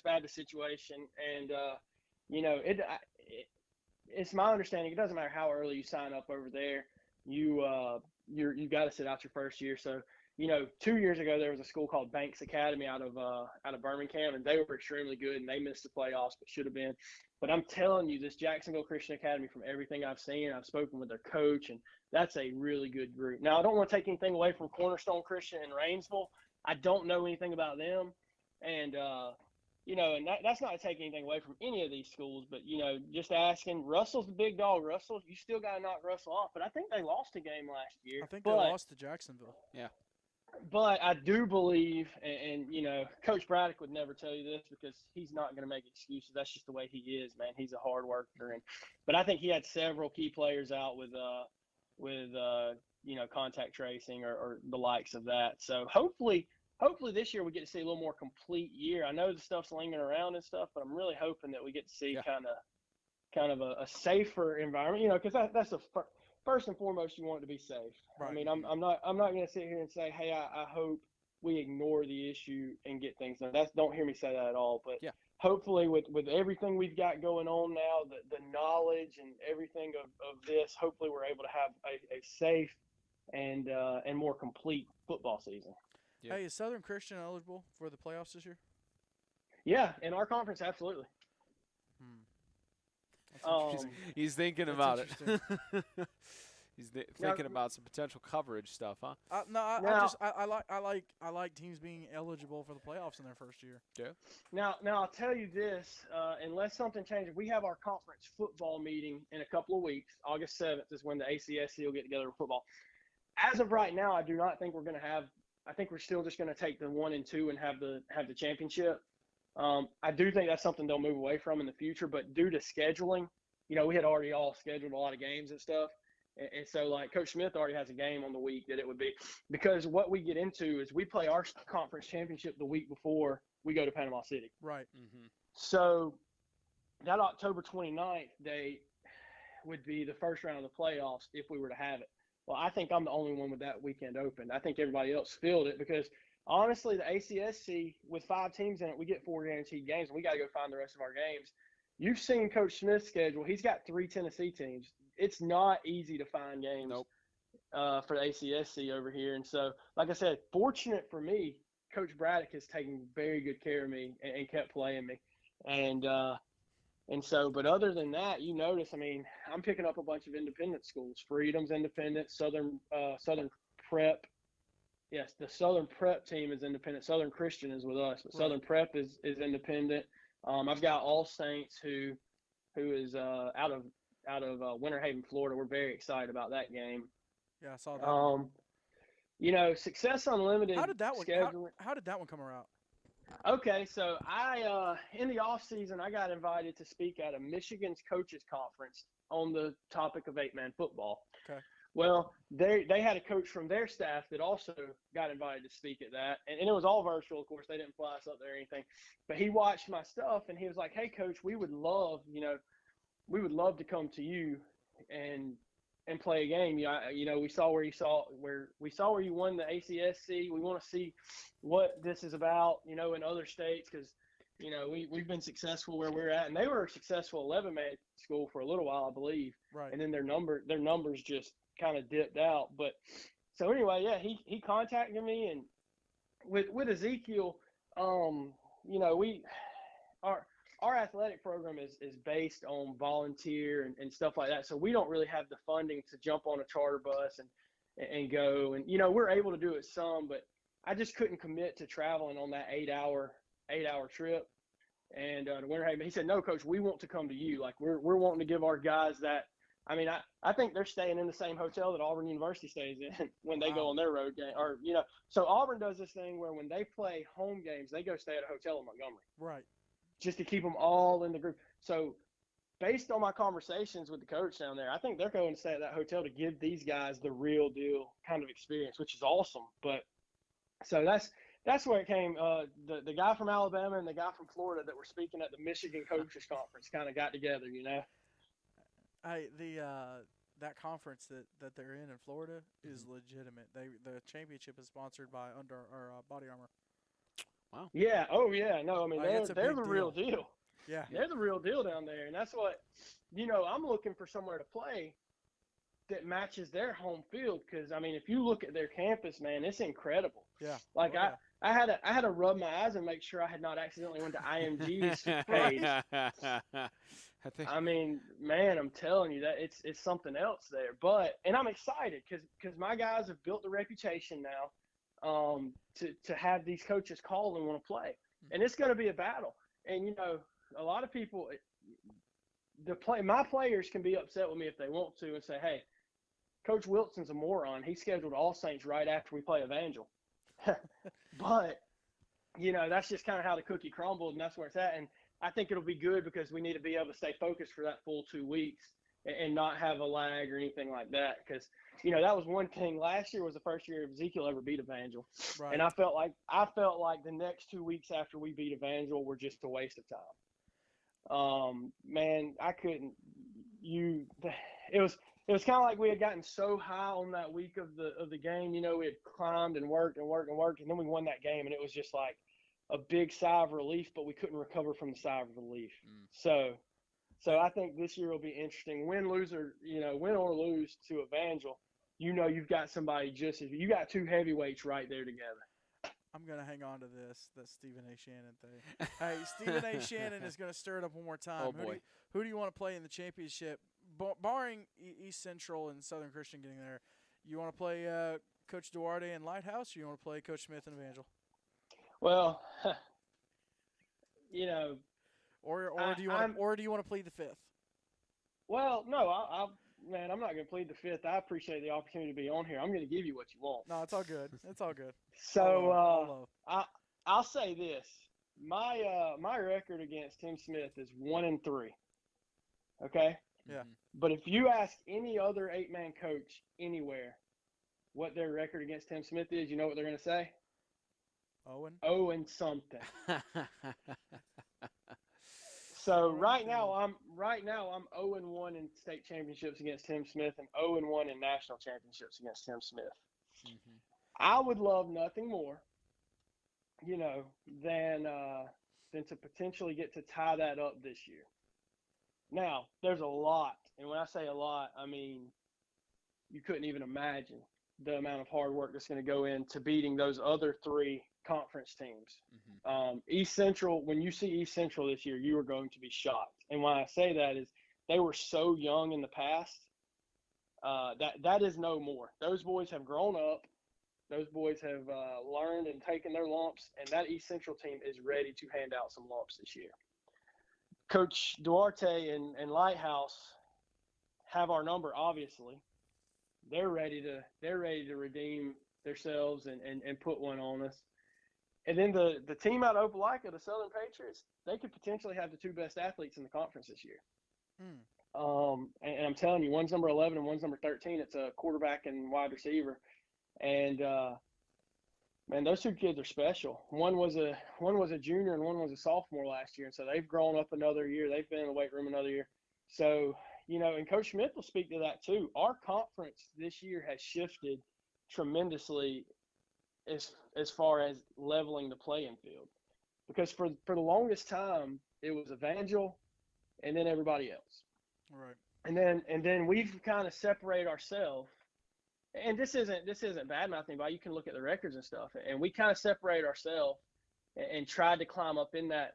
Baptist situation, and it's my understanding it doesn't matter how early you sign up over there, you got to sit out your first year. So 2 years ago there was a school called Banks Academy out of Birmingham, and they were extremely good, and they missed the playoffs but should have been. But I'm telling you, this Jacksonville Christian Academy, from everything I've seen, I've spoken with their coach, and that's a really good group. Now, I don't want to take anything away from Cornerstone Christian in Rainsville. I don't know anything about them, and and that's not to take anything away from any of these schools, but just asking. Russell's the big dog. Russell, you still got to knock Russell off. But I think they lost a game last year. I think they lost to Jacksonville. Yeah. But I do believe, and Coach Braddock would never tell you this because he's not going to make excuses. That's just the way he is, man. He's a hard worker, but I think he had several key players out with contact tracing or the likes of that. So hopefully this year we get to see a little more complete year. I know the stuff's lingering around and stuff, but I'm really hoping that we get to see kind of a safer environment. Because that's the first and foremost, you want it to be safe. Right. I mean, I'm not going to sit here and say, hey, I hope we ignore the issue and get things done. Don't hear me say that at all. But hopefully with everything we've got going on now, the knowledge and everything of this, hopefully we're able to have a safe and more complete football season. Yep. Hey, is Southern Christian eligible for the playoffs this year? Yeah, in our conference, absolutely. He's thinking about it. He's thinking about some potential coverage stuff, huh? I like teams being eligible for the playoffs in their first year. Yeah. Now I'll tell you this: unless something changes, we have our conference football meeting in a couple of weeks. August 7th is when the ACSC will get together with football. As of right now, I do not think we're going to have. I think we're still just going to take the 1 and 2 and have the championship. I do think that's something they'll move away from in the future, but due to scheduling, we had already all scheduled a lot of games and stuff. And so, like, Coach Smith already has a game on the week that it would be. Because what we get into is we play our conference championship the week before we go to Panama City. Right. Mm-hmm. So that October 29th date would be the first round of the playoffs if we were to have it. Well, I think I'm the only one with that weekend open. I think everybody else filled it because, honestly, the ACSC, with 5 teams in it, we get 4 guaranteed games, and we got to go find the rest of our games. you've seen Coach Smith's schedule. He's got 3 Tennessee teams. It's not easy to find games Nope. for the ACSC over here. And so, like I said, fortunate for me, Coach Braddock has taken very good care of me and kept playing me. And so, but other than that, you notice, I mean, I'm picking up a bunch of independent schools. Freedom's independent, Southern Prep. Yes, the Southern Prep team is independent. Southern Christian is with us, but Southern Prep is independent. I've got All Saints who is out of Winter Haven, Florida. We're very excited about that game. Yeah, I saw that. You know, Success Unlimited. How did that one? Scheduling. How did that one come around? Okay, so I in the off season I got invited to speak at a Michigan's coaches conference on the topic of 8-man football. Okay. Well, they had a coach from their staff that also got invited to speak at that, and it was all virtual. Of course, they didn't fly us up there or anything, but he watched my stuff and he was like, "Hey, coach, we would love to come to you and play a game. You know, we saw where you won the ACSC. We want to see what this is about, you know, in other states, because, you know, we've been successful where we're at." And they were a successful 11-man school for a little while, I believe. Right. And then their numbers just kind of dipped out. But so anyway, yeah, he contacted me, and with Ezekiel, you know, our athletic program is based on volunteer and stuff like that. So we don't really have the funding to jump on a charter bus and go. And, you know, we're able to do it some, but I just couldn't commit to traveling on that 8-hour trip. And to Winter Haven, he said, "No, coach, we want to come to you. Like, we're wanting to give our guys that." I mean, I think they're staying in the same hotel that Auburn University stays in when they go on their road game. Or, you know, so Auburn does this thing where when they play home games, they go stay at a hotel in Montgomery. Right. Just to keep them all in the group. So based on my conversations with the coach down there, I think they're going to stay at that hotel to give these guys the real deal kind of experience, which is awesome. But so that's where it came. The guy from Alabama and the guy from Florida that were speaking at the Michigan Coaches Conference kind of got together, you know. That conference that they're in Florida is legitimate. The championship is sponsored by Body Armor. Wow. Yeah. Oh, yeah. No, I mean, they're the real deal. Yeah. They're the real deal down there. And that's what, you know, I'm looking for somewhere to play that matches their home field. Because, I mean, if you look at their campus, man, it's incredible. Yeah. Like, I had to rub my eyes and make sure I had not accidentally went to IMG's page. I mean, man, I'm telling you that it's something else there. And I'm excited because my guys have built the reputation now. To have these coaches call and want to play, and it's going to be a battle. And you know, a lot of people, my players can be upset with me if they want to and say, "Hey, Coach Wilson's a moron. He scheduled All Saints right after we play Evangel." But you know, that's just kind of how the cookie crumbled, and that's where it's at. And I think it'll be good because we need to be able to stay focused for that full 2 weeks and not have a lag or anything like that. Because, you know, that was one thing. Last year was the first year Ezekiel ever beat Evangel. Right. And I felt like the next 2 weeks after we beat Evangel were just a waste of time. Man, I couldn't. It was kind of like we had gotten so high on that week of the game. You know, we had climbed and worked, and then we won that game, and it was just like a big sigh of relief. But we couldn't recover from the sigh of relief. So I think this year will be interesting. Win or lose to Evangel, you know, you've got somebody you got two heavyweights right there together. I'm going to hang on to that Stephen A. Shannon thing. Hey, Stephen A. Shannon is going to stir it up one more time. Oh, boy. Who do you want to play in the championship? Barring East Central and Southern Christian getting there, you want to play Coach Duarte and Lighthouse, or you want to play Coach Smith and Evangel? Well, you know. Or do you want to plead the fifth? Well, no, man, I'm not going to plead the fifth. I appreciate the opportunity to be on here. I'm going to give you what you want. No, it's all good. It's all good. So I'll say this: my record against Tim Smith is 1-3. Okay. Yeah. But if you ask any other 8-man coach anywhere what their record against Tim Smith is, you know what they're going to say? Owen. Owen something. So right now I'm 0-1 in state championships against Tim Smith and 0-1 in national championships against Tim Smith. Mm-hmm. I would love nothing more, you know, than to potentially get to tie that up this year. Now, there's a lot, and when I say a lot, I mean you couldn't even imagine the amount of hard work that's going to go into beating those other 3 conference teams. East Central, when you see East Central this year, you are going to be shocked. And why I say that is they were so young in the past. That is no more. Those boys have grown up. Those boys have learned and taken their lumps, and that East Central team is ready to hand out some lumps this year. Coach Duarte and Lighthouse have our number, obviously. They're ready to redeem themselves and put one on us. And then the team out of Opelika, the Southern Patriots, they could potentially have the 2 best athletes in the conference this year. And I'm telling you, one's number 11 and one's number 13. It's a quarterback and wide receiver. And man, those 2 kids are special. One was a junior and one was a sophomore last year, and so they've grown up another year. They've been in the weight room another year. So, and Coach Smith will speak to that too. Our conference this year has shifted tremendously as far as leveling the playing field, because for the longest time it was Evangel and then everybody else. Right. And then we've kind of separated ourselves. And this isn't bad mouthing anybody. You can look at the records and stuff. And we kind of separated ourselves and tried to climb up in that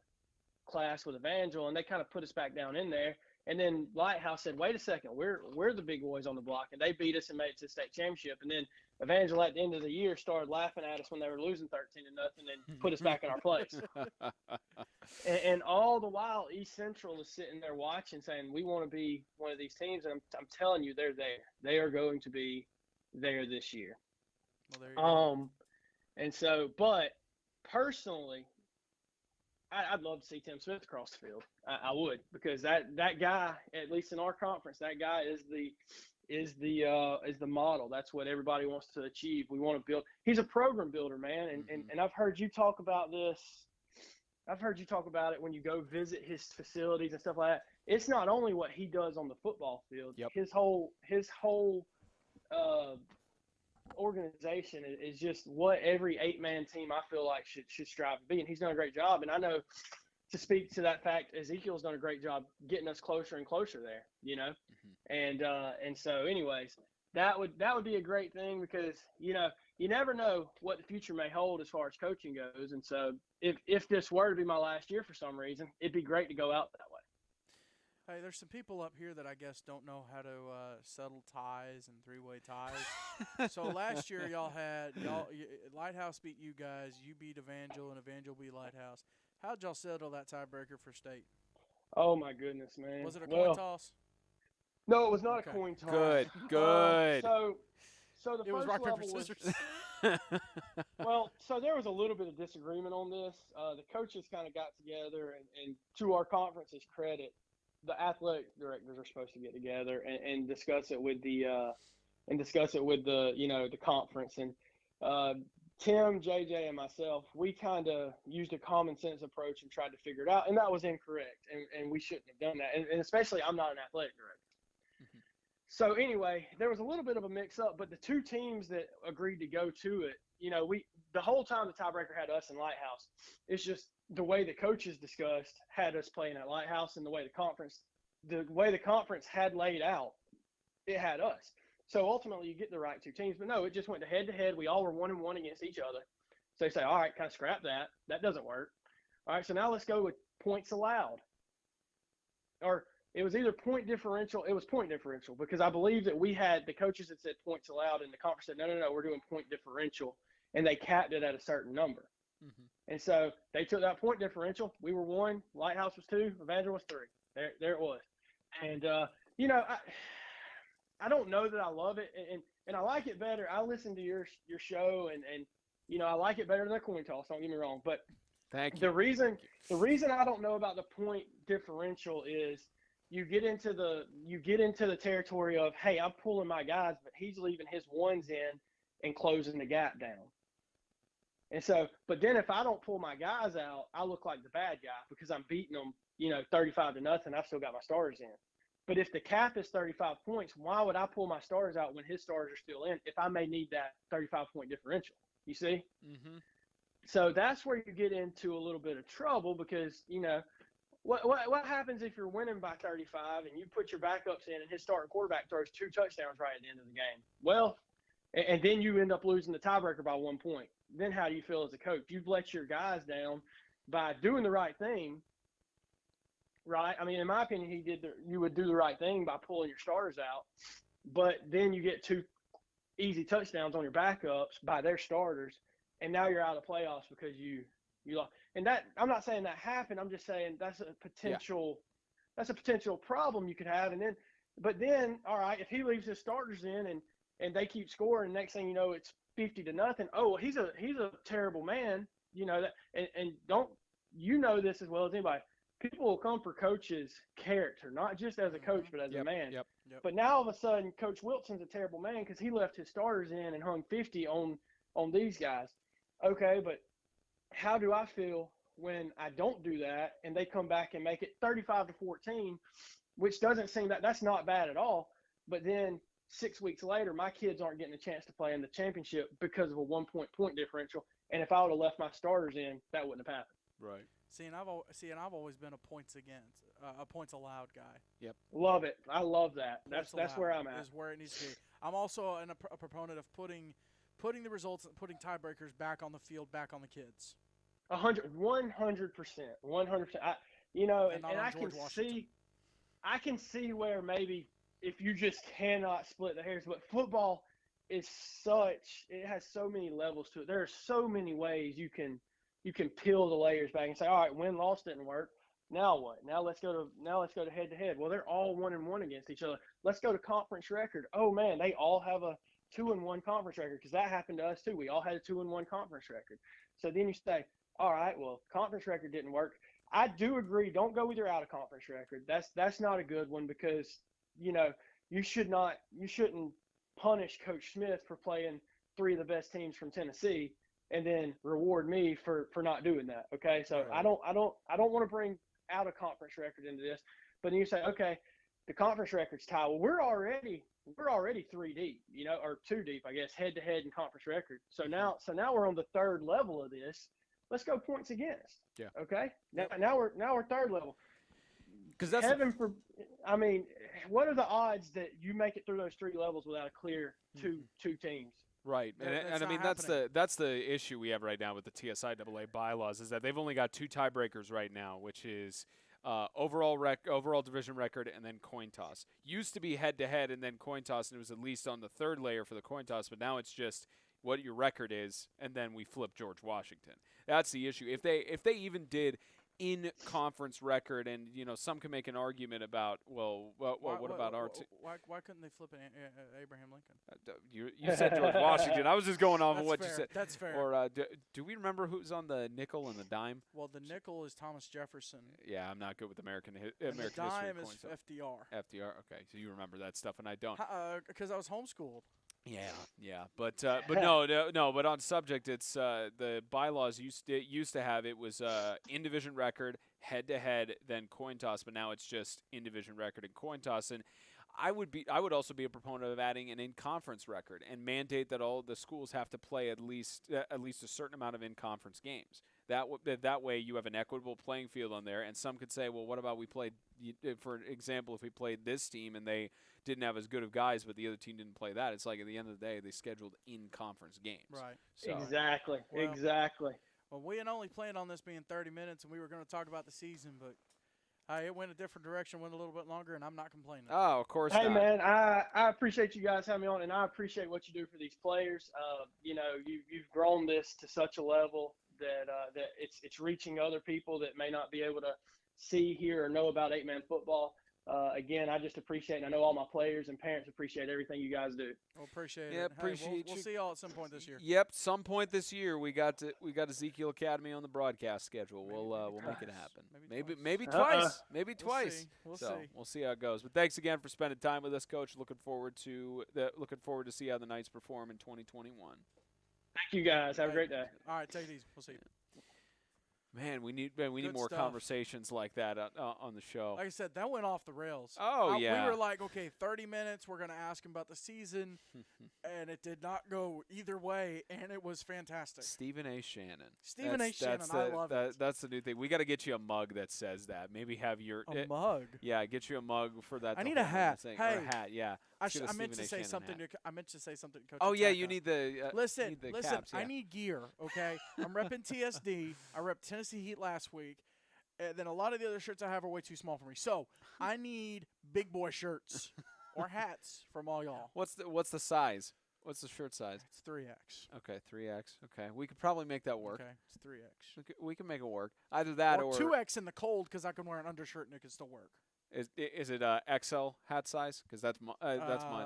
class with Evangel, and they kind of put us back down in there. And then Lighthouse said, "Wait a second, we're the big boys on the block," and they beat us and made it to the state championship. And then Evangel at the end of the year started laughing at us when they were losing 13-0 and put us back in our place. and all the while, East Central is sitting there watching, saying, "We want to be one of these teams." And I'm telling you, they're there. They are going to be there this year. Well, there you go. And so, but personally, I'd love to see Tim Smith across the field. I would, because that guy, at least in our conference, that guy is the model. That's what everybody wants to achieve. We want to build. He's a program builder, man. And I've heard you talk about this. I've heard you talk about it when you go visit his facilities and stuff like that. It's not only what he does on the football field. Yep. His whole organization is just what every 8-man team I feel like should strive to be, and he's done a great job. And I know, to speak to that fact, Ezekiel's done a great job getting us closer and closer there, and so anyways, that would be a great thing, because you never know what the future may hold as far as coaching goes. And so if this were to be my last year for some reason, it'd be great to go out that way. Hey, there's some people up here that I guess don't know how to settle ties and 3-way ties. So last year Lighthouse beat you guys. You beat Evangel, and Evangel beat Lighthouse. How'd y'all settle that tiebreaker for state? Oh my goodness, man! Was it a coin toss? No, it was not a coin toss. Good. So the it was first rock, level paper, was, scissors. well, so there was a little bit of disagreement on this. The coaches kind of got together, and to our conference's credit, the athletic directors are supposed to get together and discuss it with the the conference. And Tim, JJ, and myself, we kind of used a common sense approach and tried to figure it out, and that was incorrect, and we shouldn't have done that. And especially, I'm not an athletic director. So anyway, there was a little bit of a mix-up, but the 2 teams that agreed to go to it, the whole time the tiebreaker had us and Lighthouse. It's just the way the coaches discussed had us playing at Lighthouse, and the way the conference had laid out, it had us. So ultimately, you get the right 2 teams. But no, it just went to head-to-head. We all were 1-1 against each other. So they say, all right, kind of scrap that. That doesn't work. All right, so now let's go with points allowed. Or it was either point differential. It was point differential, because I believe that we had the coaches that said points allowed, and the conference said, no, we're doing point differential, and they capped it at a certain number. And so they took that point differential. We were 1, Lighthouse was 2, Evangel was 3. There it was. And I don't know that I love it, and I like it better. I listen to your show, and I like it better than a coin toss. Don't get me wrong, but Thank you. The reason I don't know about the point differential is you get into the territory of, hey, I'm pulling my guys, but he's leaving his ones in and closing the gap down. And so, but then if I don't pull my guys out, I look like the bad guy, because I'm beating them, 35-0. I've still got my starters in. But if the cap is 35 points, why would I pull my starters out when his starters are still in if I may need that 35-point differential? You see? Mm-hmm. So that's where you get into a little bit of trouble, because, what happens if you're winning by 35 and you put your backups in and his starting quarterback throws 2 touchdowns right at the end of the game? Well, and then you end up losing the tiebreaker by 1 point. Then how do you feel as a coach? You've let your guys down by doing the right thing, right? I mean, in my opinion, you would do the right thing by pulling your starters out, but then you get 2 easy touchdowns on your backups by their starters, and now you're out of the playoffs because you lost. And that, I'm not saying that happened. I'm just saying that's a potential problem you could have. But then, all right, if he leaves his starters in and they keep scoring, next thing you know, it's 50-0. Oh, he's a terrible man, that. And don't this as well as anybody. People will come for coach's character, not just as a coach, but as a man. Yep. But now all of a sudden, Coach Wilson's a terrible man because he left his starters in and hung 50 on these guys. Okay, but how do I feel when I don't do that and they come back and make it 35-14, which doesn't seem that's not bad at all. But then 6 weeks later, my kids aren't getting a chance to play in the championship because of a 1 point differential. And if I would have left my starters in, that wouldn't have happened. Right. And I've always been a points against, a points allowed guy. Yep. Love it. I love that. That's where I'm at. Is where it needs to be. I'm also a proponent of putting the results, putting tiebreakers back on the field, back on the kids. 100%. I can see where maybe if you just cannot split the hairs, but football is it has so many levels to it. There are so many ways you can peel the layers back and say, all right, win-loss didn't work. Now what? Now let's go to head-to-head. Well, they're all 1-1 against each other. Let's go to conference record. Oh man, they all have a 2-1 conference record because that happened to us too. We all had a 2-1 conference record. So then you say, all right, well, conference record didn't work. I do agree. Don't go with your out of conference record. That's not a good one because you shouldn't punish Coach Smith for playing 3 of the best teams from Tennessee and then reward me for not doing that. Okay, so right. I don't want to bring out a conference record into this, but then you say, okay, the conference record's tied. Well, we're already 3 deep, or 2 deep, I guess, head to head in conference record. So now we're on the 3rd level of this. Let's go points against. Yeah. Okay. Now we're 3rd level. Because that's what are the odds that you make it through those 3 levels without a clear two teams? Right, and I mean that's the issue we have right now with the TSIAA bylaws is that they've only got 2 tiebreakers right now, which is overall division record and then coin toss. Used to be head to head and then coin toss, and it was at least on the 3rd layer for the coin toss, but now it's just what your record is, and then we flip George Washington. That's the issue. If they even did in conference record, and some can make an argument about what about our team? Why couldn't they flip Abraham Lincoln? You said George Washington. I was just going off of what fair. you said. That's fair. Or do we remember who's on the nickel and the dime? Well, the nickel is Thomas Jefferson. Yeah, I'm not good with American the history. Dime is FDR. FDR. Okay, so you remember that stuff, and I don't. Because I was homeschooled. Yeah, but no. But on subject, it's the bylaws used to have it was in division record, head to head, then coin toss. But now it's just in division record and coin toss. And I would also be a proponent of adding an in conference record and mandate that all the schools have to play at least a certain amount of in conference games. That way you have an equitable playing field on there. And some could say, well, what about we played, for example, if we played this team and they didn't have as good of guys, but the other team didn't play that. It's like at the end of the day, they scheduled in-conference games. Right. So. Exactly. Well, we had only planned on this being 30 minutes, and we were going to talk about the season, but it went a different direction, went a little bit longer, and I'm not complaining. Oh, of course not. Hey, man, I appreciate you guys having me on, and I appreciate what you do for these players. You've grown this to such a level that it's reaching other people that may not be able to see, hear, or know about 8-man football. Again, I just appreciate, and I know all my players and parents appreciate everything you guys do. Well, appreciate it. Hey, we'll see y'all at some point this year. Yep, some point this year we got Ezekiel Academy on the broadcast schedule. We'll make it happen. Maybe twice. Maybe twice. We'll see. We'll see how it goes. But thanks again for spending time with us, Coach. Looking forward to see how the Knights perform in 2021. Thank you guys. Have a great day. All right, take it easy. We'll see you. Man, we need Good more stuff. conversations like that on the show. Like I said, that went off the rails. Oh, yeah. We were like, okay, 30 minutes. We're gonna ask him about the season, and it did not go either way, and it was fantastic. Stephen A. Shannon. Stephen A. Shannon, I love it. That's the new thing. We got to get you a mug that says that. Maybe have your A mug. Yeah, get you a mug for that. I the need a whole hat. thing, Hey, or a hat. Yeah. I Let's get a meant Stephen to A. say Shannon something. hat. I meant to say something to Coach. Oh yeah, Ateca. you need the Listen, need the listen. caps, yeah. I need gear. Okay, I'm repping TSD. I repped Tennessee Heat last week, and then a lot of the other shirts I have are way too small for me. So I need big boy shirts or hats from all y'all. What's the size? What's the shirt size? It's 3X. Okay, 3X. Okay, we could probably make that work. Okay, it's 3X. We can make it work. Either that or 2X in the cold because I can wear an undershirt and it can still work. Is it XL hat size? Because that's mine.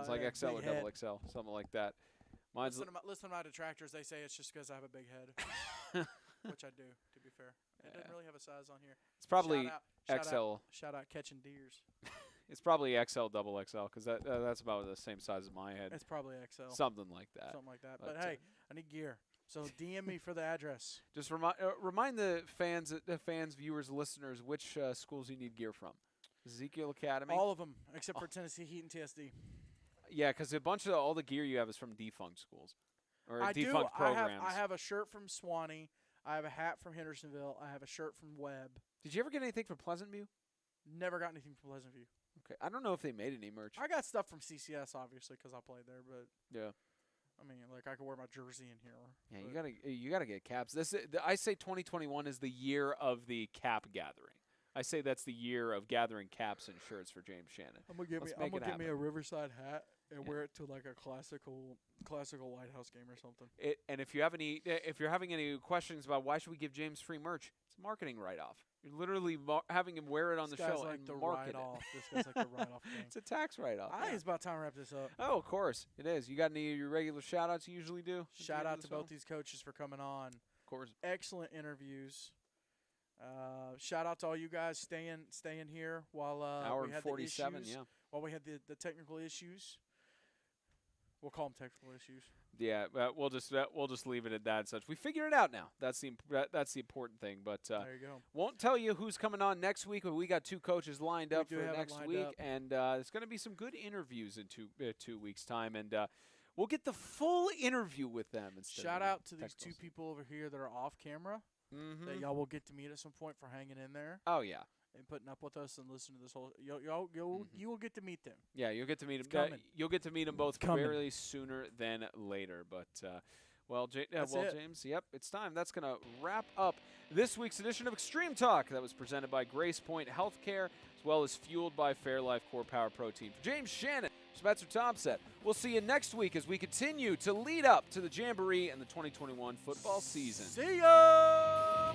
It's like yeah, XL or big double head. XL, something like that. Mine's Listen to my detractors. They say it's just because I have a big head, which I do. To be fair, it doesn't really have a size on here. it's probably Shout out, XL. shout out catching deers. It's probably XL double XL because that's about the same size as my head. It's probably XL. Something like that. Something like that. But, But hey, I need gear. So DM me for the address. Just remind the fans, viewers, listeners, which schools you need gear from. Ezekiel Academy. All of them except for Tennessee Heat and TSD. Yeah, because a bunch of all the gear you have is from defunct schools or I defunct do. programs. I have a shirt from Swanee. I have a hat from Hendersonville. I have a shirt from Webb. Did you ever get anything from Pleasant View? Never got anything from Pleasant View. Okay, I don't know if they made any merch. I got stuff from CCS obviously because I played there, but Yeah. I mean, like I could wear my jersey in here. Yeah, but you gotta get caps. I say 2021 is the year of the cap gathering. I say that's the year of gathering caps and shirts for James Shannon. I'm gonna get Let's me. make I'm it gonna get me a happen. Riverside hat and Yeah. wear it to like a classical lighthouse game or something. And if you're having any questions about why should we give James free merch, it's a marketing write-off. You're literally having him wear it on This the guy's show like and the market write-off. it. This guy's like the write-off king. It's a tax write-off. I think yeah. it's about time to wrap this up. Oh, of course it is. You got any of your regular shout-outs you usually do? at the Shout end out of to the show? both these coaches for coming on. Of course. Excellent interviews. Shout out to all you guys staying here while Hour we and had 47. the issues, Yeah. while we had the technical issues. We'll call them technical issues. Yeah, we'll just leave it at that and such. We figured it out now. That's the important thing. But There you go. won't tell you who's coming on next week. But we got two coaches lined up do for have it next lined week, up. and it's going to be some good interviews in 2 weeks' time, and we'll get the full interview with them. Instead Shout of out to these technical two stuff. people over here that are off camera Mhm. that y'all will get to meet at some point for hanging in there Oh yeah, and putting up with us and listening to this whole. You will get to meet them. yeah. You'll get to meet It's them. coming. You'll get to meet them both coming. very sooner than later. But That's it. James, yep, it's time. That's gonna wrap up this week's edition of Extreme Talk. That was presented by GracePointe Healthcare, as well as fueled by Fairlife Core Power Protein. For James Shannon, Spencer Thompson. We'll see you next week as we continue to lead up to the Jamboree and the 2021 football season. See ya.